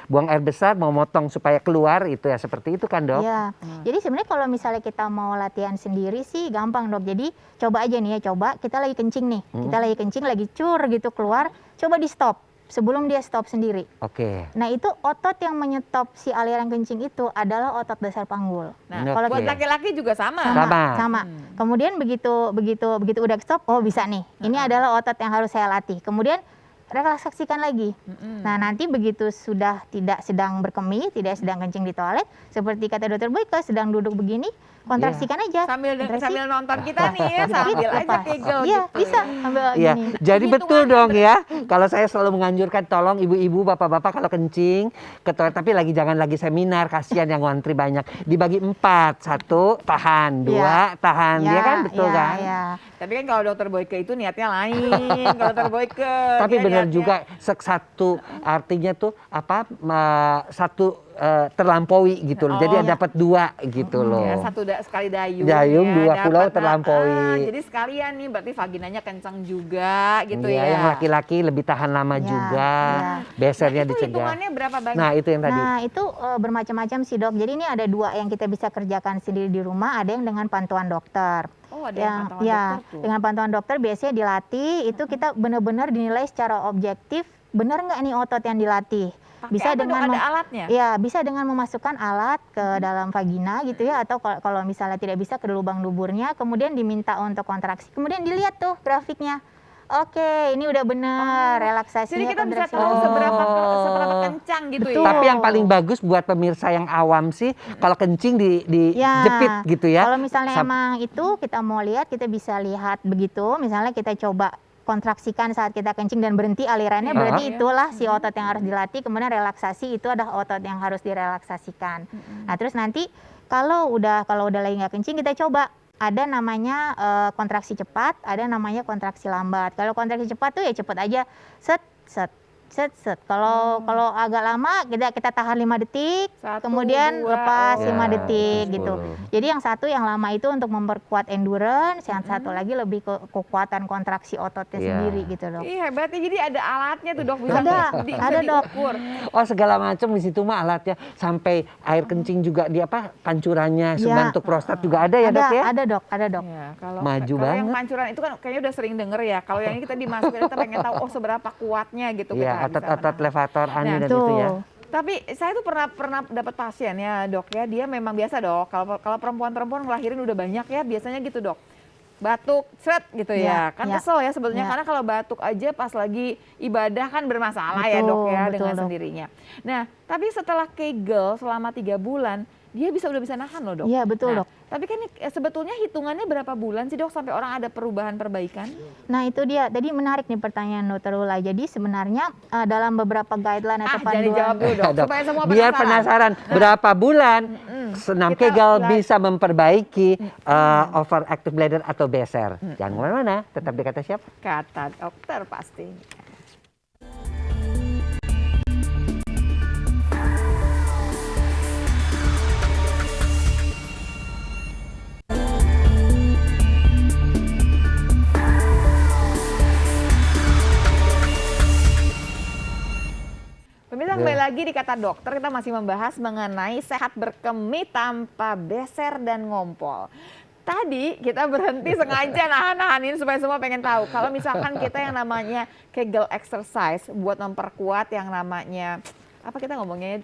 buang air besar mau motong supaya keluar itu ya seperti itu kan dok. Iya. Jadi sebenarnya kalau misalnya kita mau latihan sendiri sih gampang dok. Jadi coba aja nih ya, coba kita lagi kencing nih. Kita lagi kencing, lagi cur gitu keluar, coba di stop sebelum dia stop sendiri. Oke. Nah, itu otot yang menyetop si aliran kencing itu adalah otot dasar panggul. Nah, Oke. buat laki-laki juga sama. Sama. Kemudian begitu udah stop, oh bisa nih. Ini adalah otot yang harus saya latih. Kemudian relaksasikan lagi. Nah, nanti begitu sudah tidak sedang berkemih, tidak sedang kencing di toilet, seperti kata dokter Boyka, sedang duduk begini, kontraksikan aja. Sambil nonton kita nih ya, sambil aja Lepas. Kegel Iya, gitu. bisa sambil Iya, gini. jadi Hitungannya betul dong ya. Kalau saya selalu menganjurkan tolong ibu-ibu, bapak-bapak kalau kencing ke toilet, tapi jangan lagi seminar, kasihan yang ngantri banyak. Dibagi 4, 1 tahan, 2 tahan, ya kan betul kan? Iya. Tapi kan kalau dokter Boyke itu niatnya lain, kalau dokter Boyke. Tapi dia benar niatnya- juga satu artinya tuh satu terlampaui gitu loh. Jadi iya. dapat 2 gitu loh. Ya, sekali dayung. Dayung, ya, 2 pulau dapat, terlampaui. jadi sekalian nih berarti vaginanya kencang juga gitu Iya, ya. yang laki-laki lebih tahan lama Iya, juga, iya. besernya Itu dicegah. hitungannya berapa banyak? Nah itu yang tadi. Nah, itu bermacam-macam sih dok. Jadi ini ada 2 yang kita bisa kerjakan sendiri di rumah, ada yang dengan pantuan dokter. Oh, ada yang pantauan ya, dokter tuh. dengan pantauan dokter biasanya dilatih, itu kita benar-benar dinilai secara objektif, benar nggak nih otot yang dilatih. Pakai Bisa apa, Dok? dengan ada alatnya? ya, bisa dengan memasukkan alat ke dalam vagina gitu ya, atau kalau misalnya tidak bisa ke lubang duburnya, kemudian diminta untuk kontraksi, kemudian dilihat tuh grafiknya. Oke, ini udah benar relaksasinya. Jadi kita bisa kontraksinya. tahu seberapa kencang gitu Betul. ya. Tapi yang paling bagus buat pemirsa yang awam sih kalau kencing Ya, dijepit gitu ya. Kalau misalnya emang itu kita mau lihat, kita bisa lihat begitu. Misalnya kita coba kontraksikan saat kita kencing dan berhenti alirannya, berarti itulah si otot yang harus dilatih. Kemudian relaksasi itu adalah otot yang harus direlaksasikan. Nah, terus nanti kalau udah lagi nggak kencing, kita coba. Ada namanya kontraksi cepat, ada namanya kontraksi lambat. Kalau kontraksi cepat tuh ya cepat aja, set set. Set. Kalau agak lama kita tahan 5 detik, 1, kemudian 2, lepas oh. 5 Ya, detik terus gitu. 10. Jadi yang satu yang lama itu untuk memperkuat endurance, yang satu lagi lebih ke kekuatan kontraksi ototnya Iya. sendiri gitu, Dok. Ih, hebatnya, jadi ada alatnya tuh dok, bisa Ada, Dok. diukur. Oh segala macam di situ mah alatnya, sampai air kencing juga di apa pancurannya, untuk prostat juga ada ya dok ya? Ada, Dok. Ya, kalau Maju kalau yang banget. pancuran itu kan kayaknya udah sering denger ya. Kalau yang ini kita dimasukin kita pengen tahu oh seberapa kuatnya gitu Iya, kita bisa otot-otot menahan. levator ani Nah, dan itu ya. Tapi saya tuh pernah dapat pasien ya dok ya, dia memang biasa dok. Kalau perempuan ngelahirin udah banyak ya biasanya gitu dok. Batuk, seret gitu ya. Kan kesel ya sebetulnya karena kalau batuk aja pas lagi ibadah kan bermasalah ya dok ya dengan Dok. sendirinya. Nah, tapi setelah Kegel selama 3 bulan, dia udah bisa nahan loh dok. Iya, betul, Nah, Dok. tapi kan sebetulnya hitungannya berapa bulan sih dok sampai orang ada perbaikan? Nah itu dia, tadi menarik nih pertanyaan Dr. Lula. Jadi sebenarnya dalam beberapa guideline atau Jadi jawab dulu dok, Dok, supaya semua biar penasaran berapa bulan senam Kita Kegel live. bisa memperbaiki overactive bladder atau beser. Jangan kemana-mana, tetap di Kata Siap. Kata dokter pasti. Pemirsa kembali lagi di Kata Dokter, kita masih membahas mengenai sehat berkemih tanpa beser dan ngompol. Tadi kita berhenti sengaja nahan-nahanin supaya semua pengen tahu. Kalau misalkan kita yang namanya Kegel exercise buat memperkuat yang namanya, apa kita ngomongnya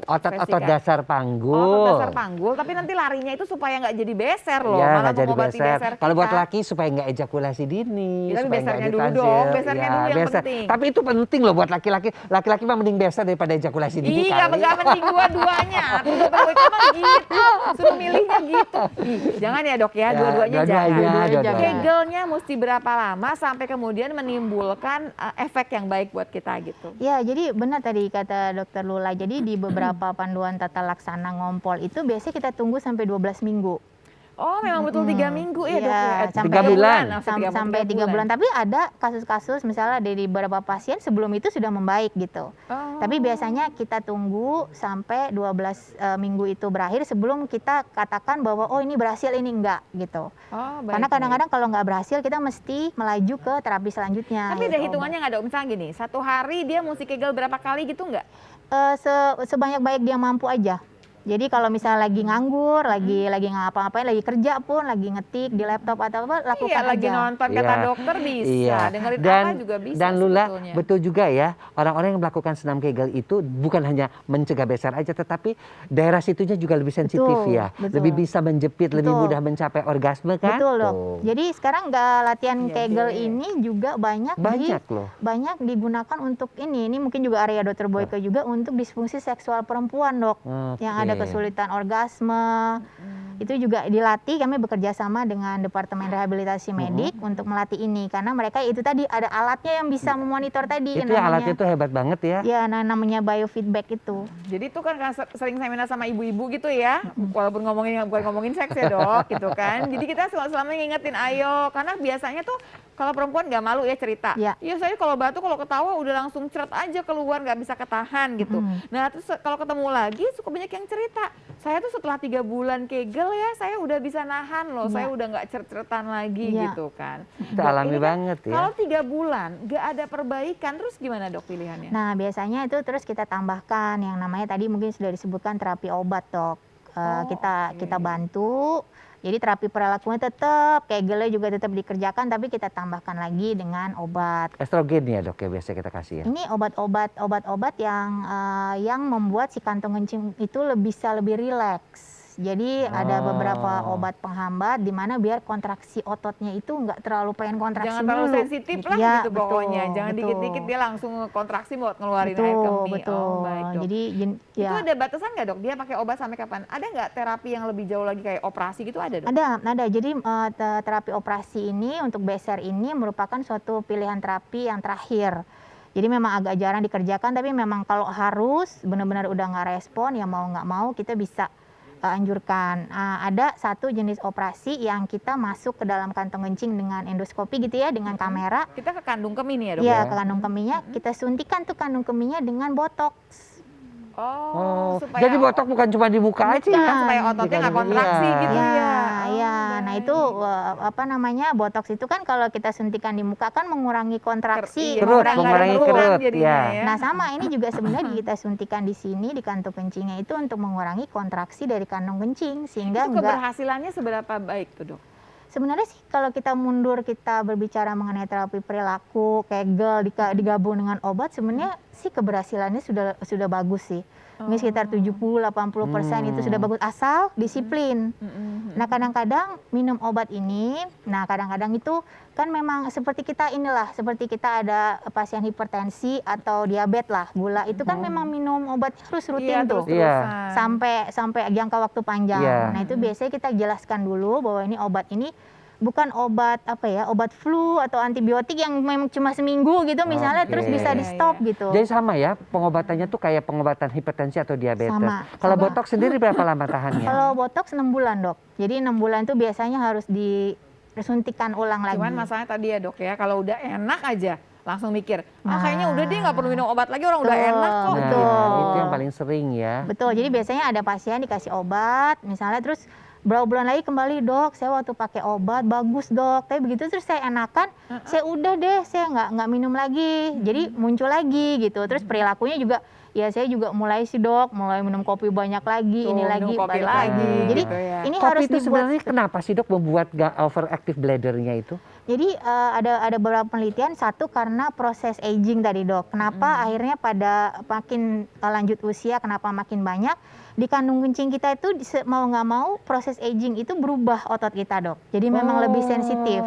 Otot-otot Jessica? dasar panggul. Otot dasar panggul, tapi nanti larinya itu supaya nggak jadi beser loh, Ya, malah nggak jadi mengobati beser. Kalau buat kita. laki supaya nggak ejakulasi dini, Ya, tapi supaya besernya nggak dulu ditansil. dong, besernya dulu yang penting. Tapi itu penting loh buat laki-laki. Laki-laki mah mending beser daripada ejakulasi dini Iya, kali. nggak penting dua-duanya. Dokter Boyko mah gitu, suruh milihnya gitu. Ih, jangan ya dok ya, Ya, dua-duanya jangan. dua-duanya. Kegelnya mesti berapa lama sampai kemudian menimbulkan efek yang baik buat kita gitu. Ya, jadi benar tadi kata Dokter Lula. Jadi di beberapa panduan tata laksana ngompol itu biasanya kita tunggu sampai 12 minggu. Oh, memang betul 3 minggu ya dok Iya, ya? sampai 3 bulan. Sampai 3 bulan. Tapi ada kasus-kasus misalnya dari beberapa pasien sebelum itu sudah membaik gitu. Oh. Tapi biasanya kita tunggu sampai 12 minggu itu berakhir sebelum kita katakan bahwa oh ini berhasil, ini enggak gitu. Oh, baik, Karena kadang-kadang kalau nggak berhasil kita mesti melaju ke terapi selanjutnya. Tapi ada yaitu hitungannya nggak dok? Misalnya gini, 1 hari dia mesti kegel berapa kali gitu nggak? sebanyak-banyak dia mampu aja. Jadi kalau misalnya lagi nganggur, lagi ngapa-ngapain, lagi kerja pun, lagi ngetik di laptop atau apa, lakukan Iya, lagi aja. nonton Kata Iya. Dokter bisa, Iya. dengerin Dan apa juga bisa dan Lula, sebetulnya. betul juga ya, orang-orang yang melakukan senam Kegel itu bukan hanya mencegah beser aja, tetapi daerah situnya juga lebih sensitif Betul, ya, betul. lebih bisa menjepit, lebih Betul. mudah mencapai orgasme kan? Betul dok. Tuh. Jadi sekarang nggak latihan Iya Kegel deh. ini juga banyak loh. banyak digunakan untuk ini mungkin juga area Dokter Boyke juga untuk disfungsi seksual perempuan dok, yang ada Oke. kesulitan orgasme. Itu juga dilatih, kami bekerja sama dengan Departemen Rehabilitasi Medik untuk melatih ini karena mereka itu tadi ada alatnya yang bisa memonitor tadi Itu ya alatnya tuh hebat banget ya. ya namanya biofeedback itu. Jadi itu kan sering seminar sama ibu-ibu gitu ya, walaupun bukan ngomongin seks ya dok, gitu kan. Jadi kita selama ngingetin ayo, karena biasanya tuh kalau perempuan nggak malu ya cerita. Ya. Iya saya kalau batuk kalau ketawa udah langsung ceret aja keluar, nggak bisa ketahan gitu. Nah terus kalau ketemu lagi suka banyak yang cerita, saya tuh setelah 3 bulan Kegel ya saya udah bisa nahan loh, saya udah nggak ceret-ceretan lagi Ya. gitu kan. Kita Dok, alami ini kan banget ya. Kalau 3 bulan nggak ada perbaikan, terus gimana dok pilihannya? Nah biasanya itu terus kita tambahkan yang namanya tadi mungkin sudah disebutkan terapi obat dok. Kita bantu. Jadi terapi perilakunya tetap, Kegelnya juga tetap dikerjakan, tapi kita tambahkan lagi dengan obat. Estrogen ya dok ya biasa kita kasih ya. Ini obat-obat yang membuat si kantong kencing itu bisa lebih rileks. Jadi ada beberapa obat penghambat di mana biar kontraksi ototnya itu nggak terlalu pengen kontraksi Jangan terlalu dulu. sensitif lah Ya, gitu pokoknya. Jangan betul. dikit-dikit dia langsung kontraksi buat ngeluarin air kemih. Betul. Oh, baik dok. Jadi Itu ya ada batasan nggak dok? Dia pakai obat sampai kapan? Ada nggak terapi yang lebih jauh lagi kayak operasi gitu ada dok? ada. Jadi terapi operasi ini untuk beser ini merupakan suatu pilihan terapi yang terakhir. Jadi memang agak jarang dikerjakan, tapi memang kalau harus benar-benar udah nggak respon ya mau nggak mau kita bisa anjurkan. Ada satu jenis operasi yang kita masuk ke dalam kantong kencing dengan endoskopi gitu ya, dengan kamera. Kita ke kandung kemih nih ya dok? Iya, ke kandung kemihnya, kita suntikan tuh kandung kemihnya dengan botox. Oh, supaya jadi botok bukan cuma di muka aja ya? supaya ototnya nggak kontraksi gitu ya. Iya, Oh, iya. Nah baik. itu apa namanya, botox itu kan kalau kita suntikan di muka kan mengurangi kontraksi, Iya, Kerut, mengurangi mengurangi keruan kerut, jadinya ya. ya. Nah sama ini juga sebenarnya kita suntikan di sini di kantong kencingnya itu untuk mengurangi kontraksi dari kantong kencing sehingga Itu keberhasilannya seberapa baik tuh dok? sebenarnya sih kalau kita mundur kita berbicara mengenai terapi perilaku, kegel digabung dengan obat sebenarnya sih keberhasilannya sudah bagus sih. Mungkin sekitar 70-80% itu sudah bagus asal disiplin. Nah kadang-kadang minum obat ini, nah kadang-kadang itu kan memang seperti kita ada pasien hipertensi atau diabetes lah, gula itu kan memang minum obat harus rutin tuh. Terus-terusan. Sampai jangka waktu panjang. Iya. Nah itu biasanya kita jelaskan dulu bahwa ini obat ini bukan obat obat flu atau antibiotik yang memang cuma seminggu gitu misalnya Oke. terus bisa di stop Iya. gitu. Jadi sama ya, pengobatannya tuh kayak pengobatan hipertensi atau diabetes. Sama, Kalau sama. botok sendiri berapa lama tahannya? Kalau botox 6 bulan dok. Jadi 6 bulan itu biasanya harus disuntikan ulang lagi. Cuman masalahnya tadi ya dok ya, kalau udah enak aja langsung mikir, kayaknya udah deh nggak perlu minum obat lagi, orang udah Betul. enak kok. Nah, Betul. itu yang paling sering ya. Betul, jadi biasanya ada pasien dikasih obat, misalnya terus berapa bulan lagi kembali dok, saya waktu pakai obat bagus dok, tapi begitu terus saya enakan, saya udah deh, saya nggak minum lagi, jadi muncul lagi gitu, terus perilakunya juga, ya saya juga mulai sih dok, mulai minum kopi banyak lagi, Tuh, ini minum lagi, kopi balik lagi, jadi gitu ya. ini Kopi harus itu dibuat. sebenarnya kenapa sih dok membuat overactive bladdernya itu? Jadi ada beberapa penelitian, satu karena proses aging tadi dok. Kenapa akhirnya pada makin lanjut usia, kenapa makin banyak di kandung kencing kita itu mau nggak mau proses aging itu berubah otot kita dok. Jadi memang lebih sensitif.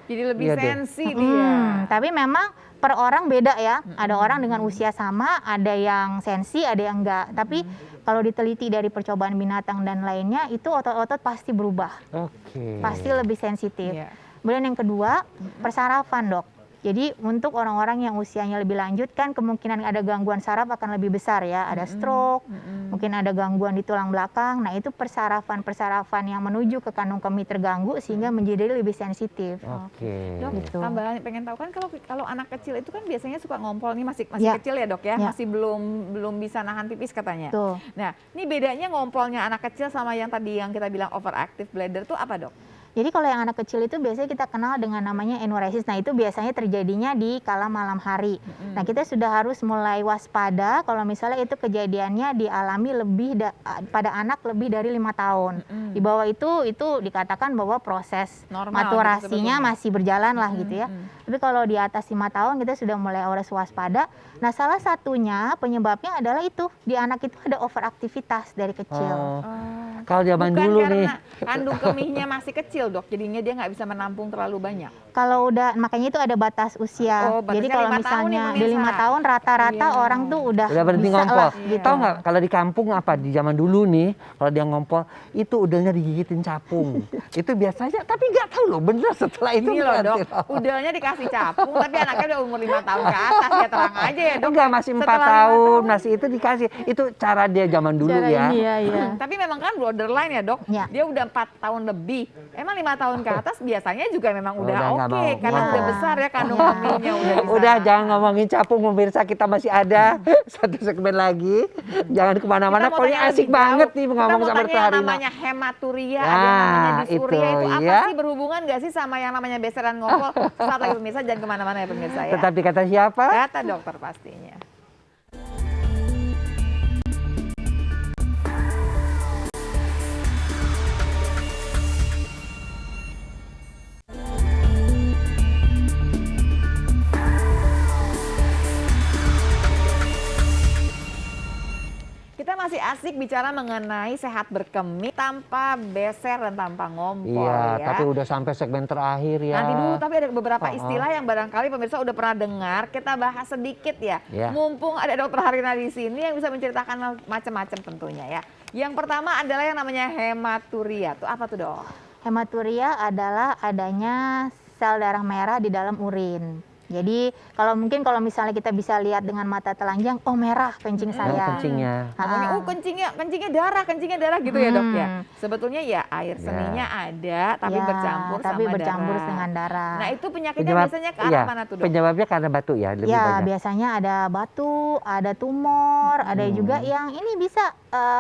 Jadi lebih Iya deh. sensi dia. Tapi memang per orang beda ya. Ada orang dengan usia sama, ada yang sensi, ada yang enggak. Tapi kalau diteliti dari percobaan binatang dan lainnya, itu otot-otot pasti berubah, Oke. pasti lebih sensitif. Iya. Kemudian yang kedua, persarafan dok. Jadi untuk orang-orang yang usianya lebih lanjut kan kemungkinan ada gangguan saraf akan lebih besar ya. Ada stroke, mungkin ada gangguan di tulang belakang. Nah itu persarafan yang menuju ke kandung kemih terganggu sehingga menjadi lebih sensitif. Oke. Dok, Gitu. tambahan pengen tahu kan kalau anak kecil itu kan biasanya suka ngompol nih masih Ya. kecil ya dok ya, Ya. masih belum bisa nahan pipis katanya. Tuh. Nah, ini bedanya ngompolnya anak kecil sama yang tadi yang kita bilang overactive bladder tuh apa dok? Jadi kalau yang anak kecil itu biasanya kita kenal dengan namanya enuresis. Nah itu biasanya terjadinya di kala malam hari. Nah kita sudah harus mulai waspada kalau misalnya itu kejadiannya dialami pada anak lebih dari 5 tahun. Di bawah itu dikatakan bahwa proses Normal maturasinya gitu sebetulnya. masih berjalan lah gitu ya. Tapi kalau di atas 5 tahun kita sudah mulai harus waspada. Nah salah satunya penyebabnya adalah itu di anak itu ada overaktivitas dari kecil. Oh. Kalau zaman Bukan dulu nih. karena kandung kemihnya masih kecil dok, jadinya dia nggak bisa menampung terlalu banyak. Kalau udah, makanya itu ada batas usia. Oh, batasnya Jadi kalau 5 tahun misalnya nih di 5 pemirsa. tahun rata-rata Iya. orang tuh udah Berhenti bisa ngompol. lah gitu. Tahu nggak kalau di kampung apa di zaman dulu nih kalau dia ngompol itu udahnya digigitin capung. Itu biasanya tapi nggak tahu loh bener setelah itu Ini loh dok, berarti loh. udahnya dikasih capung, tapi anaknya udah umur 5 tahun ke atas, ya terang aja ya dok. Enggak masih 4 Setelah 5 tahun, masih itu dikasih. Itu cara dia zaman dulu Cara ya. ini ya. Tapi memang kan borderline ya dok, Ya. dia udah 4 tahun lebih. Emang 5 tahun ke atas biasanya juga memang Udah udah nggak oke, mau. karena Wah. udah besar ya kandung Iya. kemihnya udah bisa. Udah jangan ngomongin capung pemirsa, kita masih ada satu segmen lagi. Jangan kemana-mana, Kita mau pokoknya tanya asik lebih banget jauh. nih Kita ngomong mau sama tanya Dr. yang Harina. namanya hematuria, Nah, ada yang namanya dysuria, itu itu apa ya. sih, berhubungan nggak sih sama yang namanya beseran ngompol? Saat lagi pemirsa jangan kemana-mana ya pemirsa ya. Tetapi kata siapa? Kata dokter pastinya. Kita masih asik bicara mengenai sehat berkemih tanpa beser dan tanpa ngompol Iya, ya. tapi udah sampai segmen terakhir ya. Nanti dulu, tapi ada beberapa Oh, istilah yang barangkali pemirsa udah pernah dengar. Kita bahas sedikit ya. Ya. Mumpung ada dokter Harina di sini yang bisa menceritakan macam-macam tentunya ya. Yang pertama adalah yang namanya hematuria. Tuh apa tuh dok? Hematuria adalah adanya sel darah merah di dalam urin. Jadi kalau misalnya kita bisa lihat dengan mata telanjang, oh merah kencing saya. Kencingnya. Ngomongnya, oh kencingnya darah gitu ya dok ya. Sebetulnya ya air seninya ada, tapi Ya, bercampur tapi sama bercampur darah. dengan darah. Nah itu penyakitnya biasanya ke arah mana tuh dok? Penyebabnya karena batu ya, lebih Ya, banyak. biasanya ada batu, ada tumor, ada juga yang ini bisa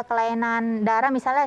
kelainan darah, misalnya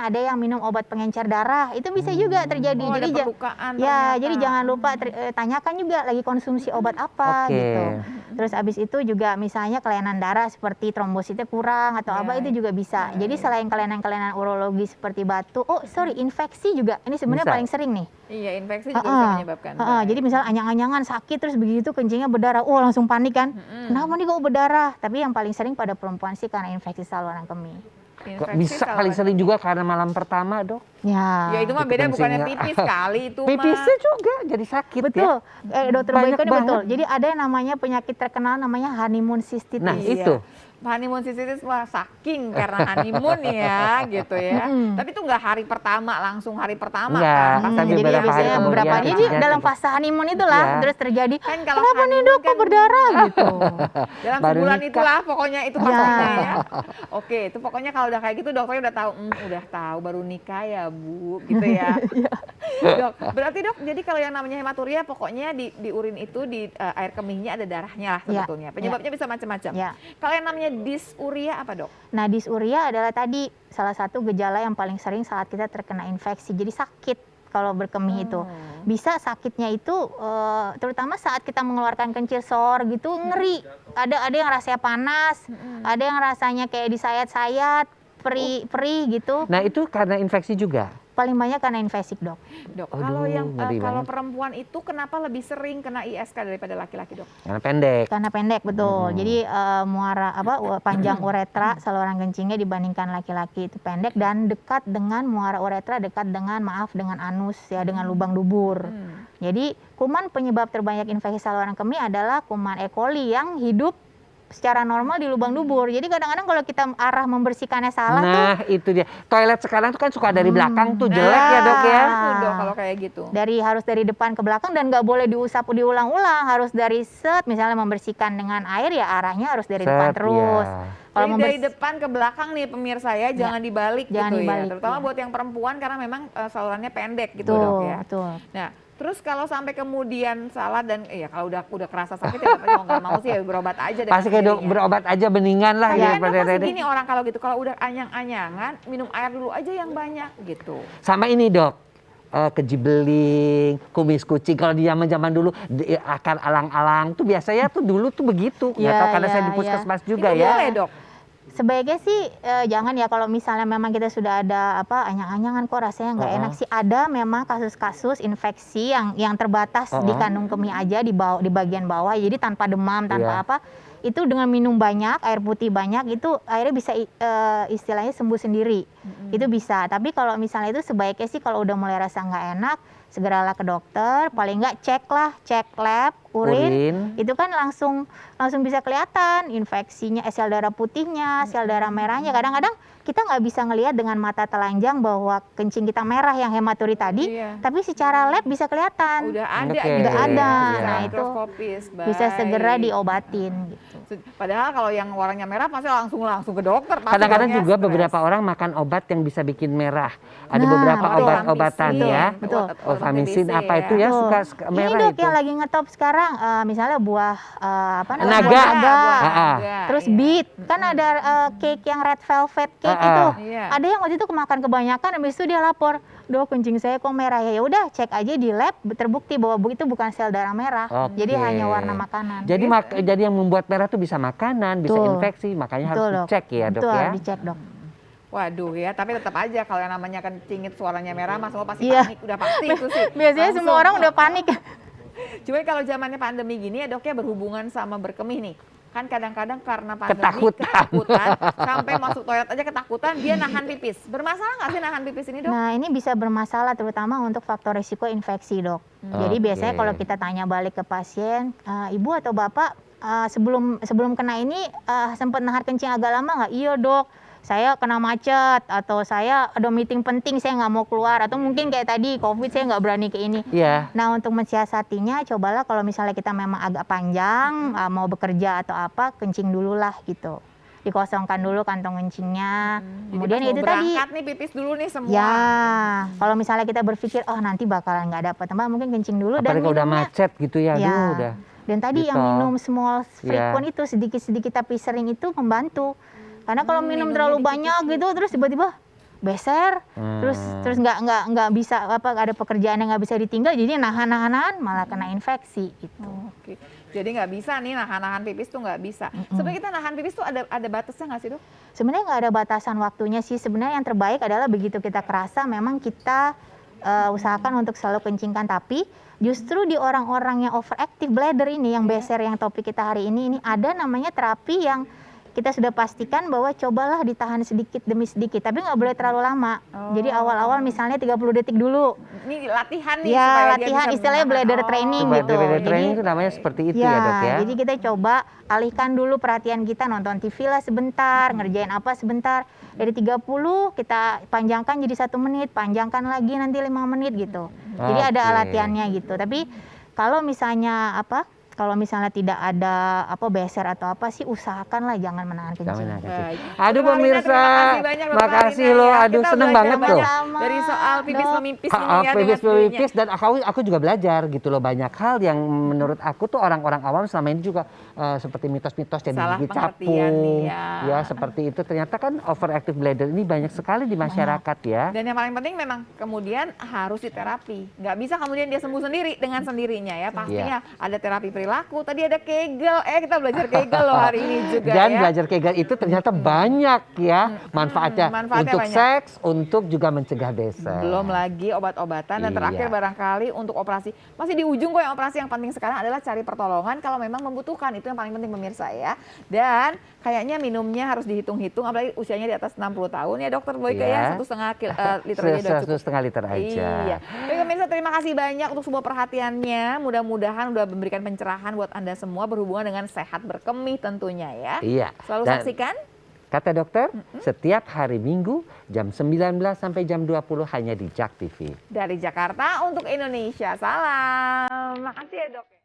ada yang minum obat pengencer darah, itu bisa juga terjadi. Oh, ada Jadi perlukaan ya, ternyata. jadi jangan lupa tanyakan juga lagi konsumsi obat apa Oke. gitu. Terus abis itu juga misalnya kelainan darah seperti trombositnya kurang atau apa itu juga bisa. Jadi selain kelainan-kelainan urologi seperti batu, infeksi juga. Ini sebenarnya Bisa. paling sering nih. Iya, infeksi juga bisa menyebabkan. Jadi misalnya anyang-anyangan sakit terus begitu kencingnya berdarah, langsung panik kan. Kenapa nih kok berdarah? Tapi yang paling sering pada perempuan sih karena infeksi saluran kemih. Kok bisa paling sering juga karena malam pertama dok? Ya. Ya itu mah Itu beda, bukannya kencingnya. pipis kali itu mah. Pipisnya juga jadi sakit Betul, ya. Dokter Banyak Boyko ini banget. betul. Jadi ada yang namanya penyakit terkenal namanya honeymoon cystitis. Nah Iya. itu. Honeymoon cystitis wah saking karena honeymoon ya gitu ya. Tapi itu nggak hari pertama langsung hari pertama Enggak, kan. tapi Jadi beberapa hari biasanya kemudian beberapa jadi kencingnya dalam terus. fase honeymoon itulah Iya. terus terjadi. Kan kalau Kenapa nih honeymoon dok kok kan berdarah gitu? dalam Baru sebulan nikah. itulah pokoknya itu Ya. pastinya ya. Oke, itu pokoknya kalau udah kayak gitu dokternya udah tahu, udah tahu baru nikah ya Bu, gitu ya. Dok, berarti dok, jadi kalau yang namanya hematuria pokoknya di urin itu di air kemihnya ada darahnya lah Ya. sebetulnya. Penyebabnya bisa macam-macam. Ya. Kalau yang namanya dysuria apa dok? Nah, dysuria adalah tadi salah satu gejala yang paling sering saat kita terkena infeksi. Jadi sakit kalau berkemih itu. Bisa sakitnya itu terutama saat kita mengeluarkan kencir sor gitu ngeri. Ada yang rasanya panas, ada yang rasanya kayak disayat-sayat, perih gitu. Nah itu karena infeksi juga. Paling banyak karena infeksi, dok. Dok, Aduh, kalau yang ngeri kalau banget. perempuan itu kenapa lebih sering kena ISK daripada laki-laki dok? Karena pendek. Karena pendek betul. Jadi panjang uretra saluran kencingnya dibandingkan laki-laki itu pendek dan dekat dengan muara uretra, dekat dengan dengan anus ya, dengan lubang dubur. Jadi kuman penyebab terbanyak infeksi saluran kemih adalah kuman E. coli yang hidup secara normal di lubang dubur. Jadi kadang-kadang kalau kita arah membersihkannya salah tuh Nah itu dia. Toilet sekarang tuh kan suka dari belakang tuh jelek ya dok ya. Itu dok kalau kayak gitu. harus dari depan ke belakang dan nggak boleh diusap diulang-ulang, harus dari misalnya membersihkan dengan air ya arahnya harus dari depan Set, terus. ya. Kalau Jadi dari depan ke belakang nih pemirsa ya, jangan dibalik jangan gitu dibalik, ya. Terutama ya. buat yang perempuan karena memang salurannya pendek gitu betul, dok ya. betul. Nah, terus kalau sampai kemudian salah dan ya kalau udah kerasa sakit ya mau nggak mau sih ya berobat aja dengan Pasti kayak dok sendirinya. berobat aja mendingan lah Tapi kan daripada dok pasti Dede. gini orang kalau gitu, kalau udah anyang-anyangan minum air dulu aja yang banyak gitu. Sama ini dok. Kejibeling, kumis kucing kalau di zaman dulu akar alang-alang tuh biasanya tuh dulu tuh begitu. Nggak Ya, tahu karena ya, saya di ya. puskesmas juga Itu ya. boleh dok. Sebaiknya sih jangan ya, kalau misalnya memang kita sudah ada anyang-anyangan kok rasanya nggak enak sih. Ada memang kasus-kasus infeksi yang terbatas di kandung kemih aja di bagian bawah. Jadi tanpa demam, tanpa apa, itu dengan minum banyak, air putih banyak, itu akhirnya bisa istilahnya sembuh sendiri. Itu bisa. Tapi kalau misalnya itu sebaiknya sih kalau udah mulai rasa nggak enak, segeralah ke dokter. Paling nggak cek lab, urin. Itu kan langsung bisa kelihatan infeksinya, sel darah putihnya, sel darah merahnya. Kadang-kadang kita nggak bisa ngelihat dengan mata telanjang bahwa kencing kita merah yang hematuri tadi, tapi secara lab bisa kelihatan. Udah ada Oke. gitu. Udah ada. Iya. Nah, itu Mikroskopis, bisa segera baik. diobatin gitu. Padahal kalau yang warnanya merah pasti langsung ke dokter. pasti Kadang-kadang dong ya, juga stres. beberapa orang makan obat yang bisa bikin merah. Ada Nah, beberapa betul. obat-obatan Betul, ya. betul. Olfamisin apa itu ya Betul. suka Ini merah dok itu. yang lagi ngetop sekarang, misalnya buah Naga. buah naga. Terus iya. beet, kan ada cake yang red velvet cake Ah, itu. Iya. Ada yang waktu itu kemakan kebanyakan, habis itu dia lapor, dok kencing saya kok merah ya. Ya udah cek aja di lab, terbukti bahwa itu bukan sel darah merah. Oke. Jadi hanya warna makanan. Jadi jadi yang membuat merah tuh bisa makanan, bisa Betul. infeksi, makanya harus Betul, Dok. dicek ya dok Betul, ya. harus dicek dok. Waduh ya, tapi tetap aja kalau yang namanya kencingit suaranya merah, Mas Mo pasti Iya. panik, udah pasti itu sih. Biasanya semua orang udah panik. Cuma kalau zamannya pandemi gini ya dok ya, berhubungan sama berkemih nih. Kan kadang-kadang karena pandemi Ketakutan. sampai masuk toilet aja ketakutan, dia nahan pipis. Bermasalah nggak sih nahan pipis ini dok? Nah ini bisa bermasalah terutama untuk faktor risiko infeksi dok. Jadi Oke. biasanya kalau kita tanya balik ke pasien, ibu atau bapak sebelum kena ini sempat nahan kencing agak lama nggak? Iya dok. saya kena macet atau saya ada meeting penting saya nggak mau keluar atau mungkin kayak tadi COVID saya nggak berani ke ini. Iya. Nah untuk mensiasatinya cobalah kalau misalnya kita memang agak panjang mau bekerja atau apa kencing dulu lah gitu. Dikosongkan dulu kantong kencingnya. Kemudian Jadi pas itu mau tadi. berangkat nih pipis dulu nih semua. Ya, kalau misalnya kita berpikir oh nanti bakalan nggak dapat tempat mungkin kencing dulu dan Apalagi kalau udah minumnya. macet gitu ya, Ya. aduh udah. Dan tadi Gitu. yang minum small Ya. frequent itu sedikit-sedikit tapi sering itu membantu. Karena kalau minum minumnya terlalu dikit-dikit. banyak gitu terus tiba-tiba beser, terus nggak bisa apa ada pekerjaan yang nggak bisa ditinggal jadi nahan malah kena infeksi gitu. Oke. Jadi nggak bisa nih nahan pipis tuh nggak bisa. Sebenarnya kita nahan pipis tuh ada batasnya nggak sih, Dok? Sebenarnya nggak ada batasan waktunya sih. Sebenarnya yang terbaik adalah begitu kita kerasa memang kita usahakan untuk selalu kencingkan. Tapi justru di orang-orang yang overactive bladder ini, yang beser yang topik kita hari ini ada namanya terapi yang kita sudah pastikan bahwa cobalah ditahan sedikit demi sedikit. Tapi nggak boleh terlalu lama. Jadi awal-awal misalnya 30 detik dulu. Ini latihan nih Ya supaya dia latihan bisa istilahnya menahan. bladder training gitu. Bladder Jadi- training itu namanya seperti itu ya, Dok ya. Jadi kita coba alihkan dulu perhatian kita nonton TV lah sebentar, ngerjain apa sebentar. Dari 30 kita panjangkan jadi 1 menit, panjangkan lagi nanti 5 menit gitu. Jadi ada Oke. latihannya gitu. Tapi kalau misalnya kalau misalnya tidak ada beser atau apa sih usahakanlah jangan menahan kencing. Jangan nakal. Baik. Aduh Dok Harina, pemirsa, terima kasih banyak, Dok makasih Harina, loh. ya. Aduh Kita seneng belajar banget tuh. banyak dari soal pipis Dok. memipis ini ya Pipis dengan memipis sendirinya. dan aku juga belajar gitu loh banyak hal yang menurut aku tuh orang-orang awam selama ini juga seperti mitos-mitos jadi Salah gigi pengertian capung, nih, ya. ya seperti itu. Ternyata kan overactive bladder ini banyak sekali di masyarakat ya. Dan yang paling penting memang kemudian harus diterapi. Nggak bisa kemudian dia sembuh sendiri dengan sendirinya ya. Pastinya ada terapi perilaku. Tadi ada Kegel. Kita belajar Kegel loh hari ini juga Dan ya. belajar Kegel itu ternyata banyak ya manfaatnya, manfaatnya untuk banyak. seks, untuk juga mencegah beser. Belum lagi obat-obatan dan terakhir Iya. barangkali untuk operasi. Masih di ujung kok yang operasi yang penting sekarang adalah cari pertolongan kalau memang membutuhkan. Itu yang paling penting pemirsa ya. Dan kayaknya minumnya harus dihitung-hitung apalagi usianya di atas 60 tahun ya Dokter Boyke Iya. ya. 1,5 liter aja udah cukup. 1,5 liter aja. Iya. Baik pemirsa, terima kasih banyak untuk semua perhatiannya. Mudah-mudahan udah memberikan pencerahan buat Anda semua berhubungan dengan sehat berkemih tentunya ya. Iya. Selalu Dan saksikan. kata dokter, setiap hari Minggu jam 19 sampai jam 20 hanya di JAK TV. Dari Jakarta untuk Indonesia. Salam. Makasih ya Dok.